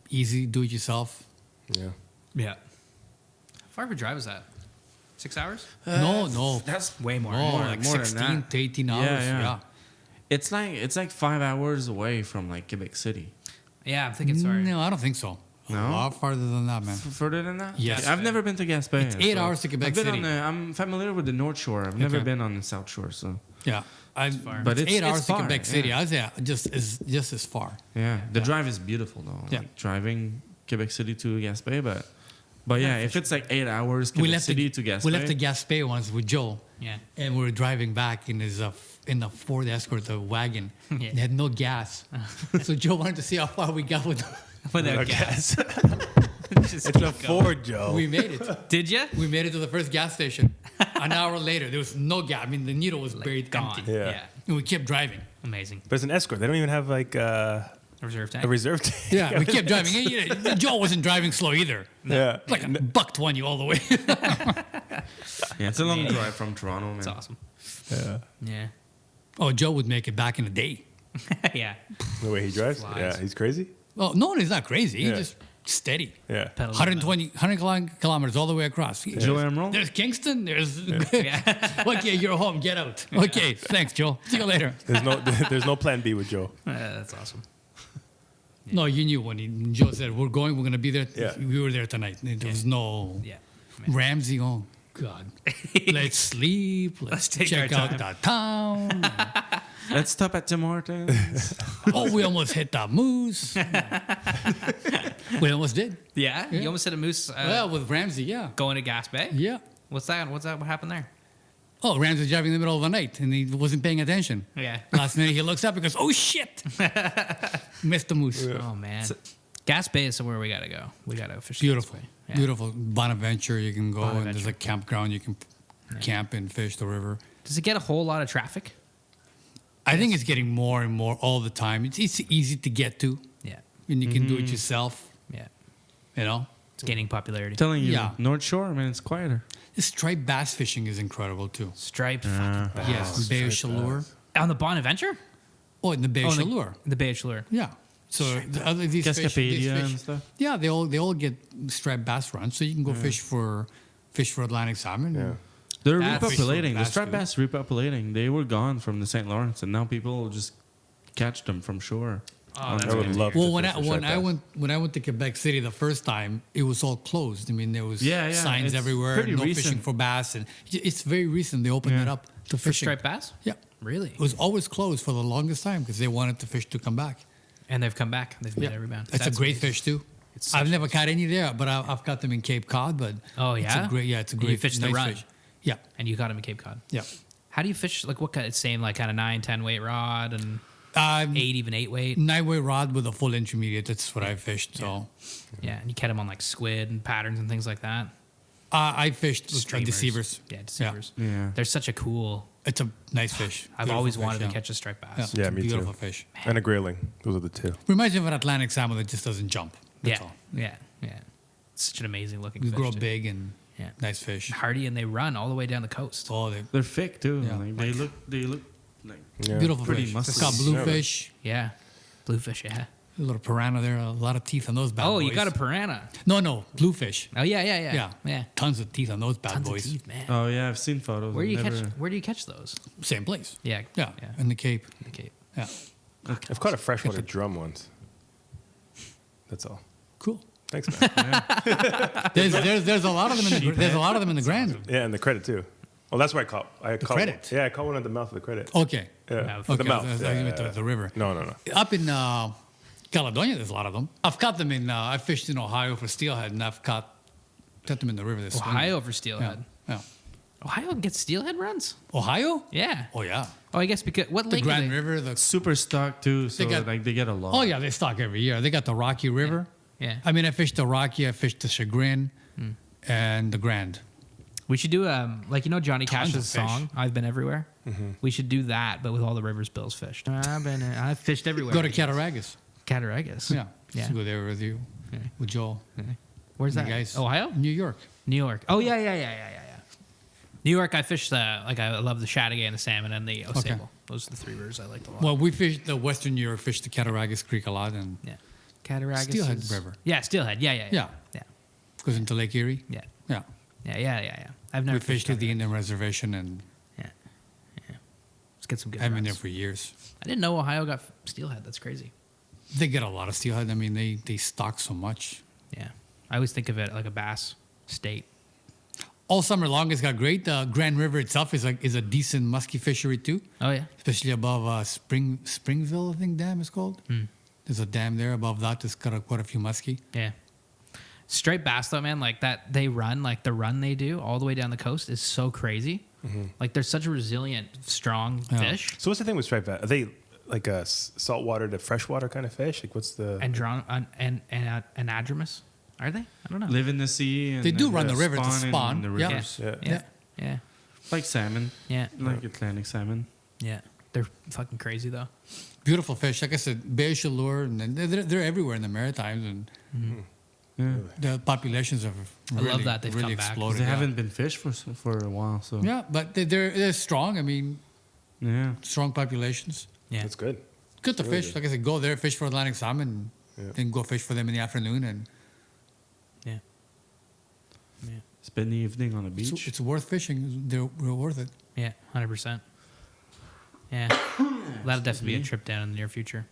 Easy, do it yourself.
Yeah.
Yeah. How far of a drive is that? 6 hours?
No.
That's
Way more.
Oh,
more-
like
more than
16
that.
to 18 hours.
Yeah,
Yeah.
yeah. It's like 5 hours away from like Quebec City.
Yeah, I'm thinking. Sorry.
No, I don't think so.
No?
A lot farther than that, man.
Further than that?
Yes.
I've never been to Gaspé.
It's 8 hours to Quebec
I've been
City.
On I'm familiar with the North Shore. I've never
Okay.
been on the South Shore. So
Yeah.
far.
But
it's
it's-
8 hours
it's
to
far,
Quebec City.
yeah.
I was just as far.
yeah, the drive is beautiful though.
Yeah.
Like, driving Quebec City to Gaspé, but yeah, if it's like 8 hours Quebec City to Gaspé,
We left the Gaspé once with Joe.
Yeah.
And we were driving back in in the Ford Escort, the wagon.
Yeah.
It had no gas. So Joe wanted to see how far we got with
Without
I
gas.
It's a Ford, Joe.
We made it.
Did you?
We made it to the first gas station. An hour later, there was no gas. I mean, the needle was buried
Gone.
empty.
Yeah.
And we kept driving.
Amazing.
But it's an Escort. They don't even have like
Reserve tank.
a reserve tank.
Yeah, we kept driving. And, you know, Joe wasn't driving slow either.
Yeah.
Like a buck 20 all the way.
yeah, it's a long drive from Toronto, man.
It's awesome.
Yeah.
Yeah.
Oh, Joe would make it back in the day.
Yeah.
The way he drives.
Flies.
Yeah, he's crazy.
Well, no, he's not crazy. He's
Yeah.
just steady.
Yeah.
Pedal
100 kilometers all the way across.
Joe Emerald?
There's Kingston. There's
Yeah.
okay. You're home. Get out. Okay. Thanks, Joe. See you later.
There's no plan B with Joe.
That's awesome.
No, you knew when Joe said we're going. We're gonna be there.
Yeah.
We were there tonight. There was no
Yeah.
Ramsey. Oh God. Let's sleep. Let's
take
check
our
out the town.
Let's stop at Tim Hortons.
Oh, we almost hit the moose. We almost did.
Yeah.
Yeah.
You almost hit a moose
Well, with Ramsey, yeah.
going to Gas Bay.
Yeah.
What's that? What happened there?
Oh, Ramsey was driving in the middle of the night and he wasn't paying attention.
Yeah.
Last minute he looks up and goes, "Oh shit!" Missed the moose.
Oh man. Gas Bay is somewhere we gotta go. We gotta fish.
Beautiful,
Gas Bay. Yeah.
beautiful. Bonaventure, you can go and there's
Bonaventure.
a campground. You can camp and fish the river.
Does it get a whole lot of traffic?
I think it's getting more and more all the time. It's easy to get to,
Yeah.
and you can do it yourself.
Yeah.
You know,
It's gaining popularity.
Telling you,
Yeah.
North Shore, man, it's quieter.
the striped bass fishing is incredible too.
Stripe. fucking bass.
Yes, Bay of Chaleur.
On the Bonaventure?
Oh, in the Bay of
in the-
Chaleur.
The Bay of Chaleur.
Yeah. So these fish,
Cascapedia and
fish,
stuff.
yeah, they all get striped bass runs, so you can go fish for Atlantic salmon.
Yeah.
They're
That's-
repopulating. The
Bass
striped
too.
bass repopulating. They were gone from the St. Lawrence, and now people just catch them from shore.
Oh, that's
I would
good.
love
Well,
to
when
fish
I
for
when
striped
I
bass.
went to Quebec City the first time, it was all closed. I mean, there was
Yeah, yeah,
signs
it's
everywhere,
pretty
no
recent.
fishing for bass, and it's very recent. They opened
Yeah.
it up to
For
fishing.
striped bass?
Yeah,
Really?
it was always closed for the longest time because they wanted the fish to come back.
And they've come back. They've made
Yeah,
a rebound.
that's a great
amazing.
fish too.
It's
I've
such
never caught any there, but I've caught them in Cape Cod. But
Oh,
it's
yeah?
a great, it's a
And
great.
you fished the
nice
run?
fish. Yeah,
And you caught him in Cape Cod.
yeah.
How do you fish? Like what kind? Same like kind of 9, 10 weight rod and 8 weight.
9-way rod with a full intermediate. That's what I fished. So
Yeah, and you catch them on like squid and patterns and things like that.
I fished with
Streamers.
deceivers.
Yeah, deceivers.
Yeah.
They're such a cool.
It's a nice fish.
I've
Beautiful
always
fish,
wanted
yeah.
to catch a striped
Yeah,
bass.
Yeah,
it's a
me too.
beautiful fish.
And a grayling. Those are the two.
Reminds me of an Atlantic salmon that just doesn't jump. That's
Yeah,
all.
yeah, yeah. It's such an amazing looking
They
fish.
grow
too.
big and
Yeah.
nice fish.
Hardy and they run all the way down the coast.
Oh, they,
They're thick too.
Yeah.
Like, they look like
Yeah.
Beautiful
Pretty
fish.
muscly.
It's got bluefish,
Yeah. Bluefish, yeah.
a little piranha there, a lot of teeth on those bad
Oh,
boys.
you got a piranha.
No, bluefish.
Oh, yeah, yeah, yeah.
Yeah.
Yeah.
Tons of teeth on those bad
Tons
boys.
of teeth, man.
Oh yeah, I've seen photos.
Where do you
I've
catch?
never-
Where do you catch those?
Same place.
Yeah.
Yeah,
Yeah.
in the Cape.
Okay.
Yeah,
I've caught a freshwater drum once. That's all.
cool.
Thanks, man.
There's a lot of them in the there's a lot of them in the Grand.
Yeah, and the credit too. Well, that's where I caught. I caught
credit?
Yeah, I caught one at the mouth of the credit.
Okay.
Yeah,
Mouth.
at the
Okay,
mouth.
I was
yeah,
thinking
yeah,
about
yeah.
the river.
No.
Up in Caledonia, there's a lot of them. I've caught them in. I fished in Ohio for steelhead, and I've caught them in the river this spring.
Ohio for
Yeah.
steelhead.
Yeah.
Ohio gets steelhead runs?
Ohio?
Yeah.
Oh yeah.
Oh, I guess because what
The
lake?
Grand
are they?
River. The
super stock too. So
got-
like they get a lot.
oh yeah, they stock every year. They got the Rocky River.
Yeah.
I mean, I fished the Rocky. I fished the Chagrin, and the Grand.
We should do like Johnny
Tons of
Cash's
fish.
song "I've Been Everywhere." We should do that, but with all the rivers Bill's fished. I've fished everywhere.
Go to Cattaraugus.
Cattaraugus.
Yeah.
Yeah.
Just go there with you, with Joel.
Where's
You
that?
guys.
Ohio?
New York.
New York. Oh yeah. New York. I fished I love the Chateauguay and the salmon and the Osable. Those are the three rivers I liked a lot.
Well, we fished the Western New York. Fished the Cattaraugus Creek a lot, and
yeah. Cattaraugus.
Steelhead
is-
River.
Yeah, Steelhead. Yeah.
Yeah.
Yeah.
goes into Lake Erie.
Yeah.
Yeah.
Yeah. I've never
We fished at the
Cattaraugus.
Indian Reservation, and
Yeah. Let's get some good
I've been there
runs.
for years.
I didn't know Ohio got steelhead. That's crazy.
They get a lot of steelhead. I mean, they stock so much.
Yeah. I always think of it like a bass state.
All summer long, it's got great. The Grand River itself is a decent musky fishery too,
Oh yeah.
especially above Springville, I think dam is called. There's a dam there above that. There's got quite a few muskie.
Yeah. Straight bass though, man, like that they run, like the run they do all the way down the coast is so crazy. Like they're such a resilient, strong
Yeah.
fish.
So what's the thing with striped bass? Are they like a saltwater to freshwater kind of fish? Like what's the?
Anadromous. Are they? I don't know.
Live in the sea. And
They do
then
run the river to
in
spawn.
the
Yeah.
rivers.
Yeah.
Yeah. Yeah.
Like salmon.
Yeah.
Like Atlantic salmon.
Yeah. They're fucking crazy though.
Beautiful fish. Like I said, Bay Chaleur, and then they're everywhere in the Maritimes, and
Yeah.
the populations have
I
really,
love that they've
really
come back.
exploded.
They
yeah.
haven't been fished for a while, so
Yeah, but they're strong. I mean,
yeah.
strong populations.
Yeah.
That's good.
Good to
Really
fish.
good.
Like I said, go there, fish for Atlantic salmon,
Yeah.
then go fish for them in the afternoon, and
Yeah. Yeah.
Spend the evening on a
it's,
beach.
it's worth fishing. They're worth it.
Yeah. 100%. Yeah. That'll definitely be a trip down in the near future.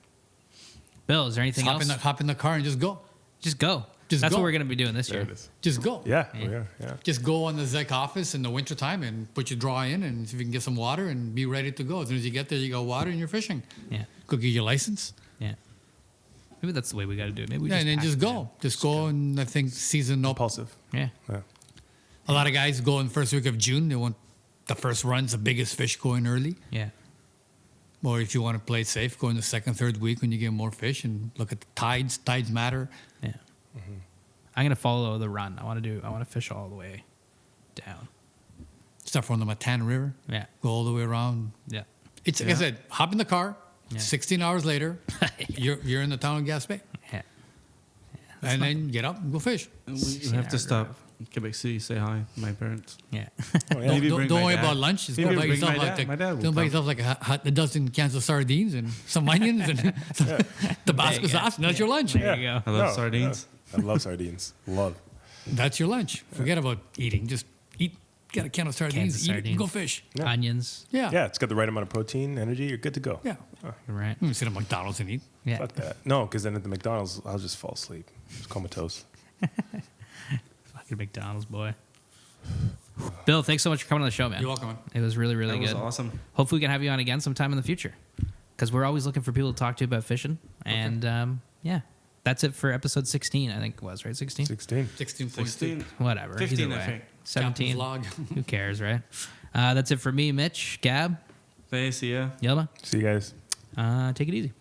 Bill, is there anything
Hop
else?
hop in the car and just go.
Just go.
Just
That's
go.
what we're gonna be doing this
There
year.
it is.
Just go.
Yeah,
Yeah.
we are. Yeah.
Just go on the ZEC office in the wintertime and put your draw in and see if you can get some water and be ready to go. As soon as you get there, you got water and you're fishing.
Yeah.
Go get your license.
Yeah. Maybe that's the way we got to do it. Maybe we
Yeah, and then
pack
just
it
go. Just go, and I think season no.
Impulsive.
in. Yeah.
Yeah.
A lot of guys go in the first week of June. They want the first run's the biggest fish going early.
Yeah.
Or if you want to play it safe, go in the second, third week when you get more fish and look at the tides. Tides matter.
Yeah. I'm gonna follow the run. I want to fish all the way down.
Start from the Matan River,
Yeah.
go all the way around.
Yeah.
It's like I said, hop in the car.
Yeah.
16 hours later, you're in the town of Gaspé,
Yeah.
and then get up and go fish.
We
16
have to
hour
stop
drive.
in Quebec City, say hi to my parents.
Yeah.
Oh, yeah.
Maybe
Don't
bring my
worry
dad.
about lunch. Just
Maybe
go buy
bring
yourself
my
like
dad. My dad will
don't buy
come.
yourself like a dozen cans of sardines and some onions and Tabasco
go.
sauce, and that's your lunch.
There you go.
I love sardines.
I love sardines. Love.
That's your lunch. Forget about eating. Just eat. Get a can of sardines.
Cans of
Eat it, and go
sardines.
fish.
Yeah.
Onions.
Yeah.
Yeah, it's got the right amount of protein, energy. You're good to go.
Yeah.
You're right.
You can sit at McDonald's and eat.
Yeah.
Fuck that. No, because then at the McDonald's, I'll just fall asleep. Just comatose.
Fucking McDonald's boy. Bill, thanks so much for coming on the show, man.
You're welcome, man.
It was really, really
That was
good.
awesome.
Hopefully, we can have you on again sometime in the future, because we're always looking for people to talk to about fishing. And yeah, that's it for episode 16. I think it was right. 16.
16.
16.2.
16.
Whatever.
15,
Either
I
way.
think.
17.
Captain's log.
Who cares, right? That's it for me, Mitch, Gab,
Thanks, yeah.
Yelma.
See you guys.
Take it easy.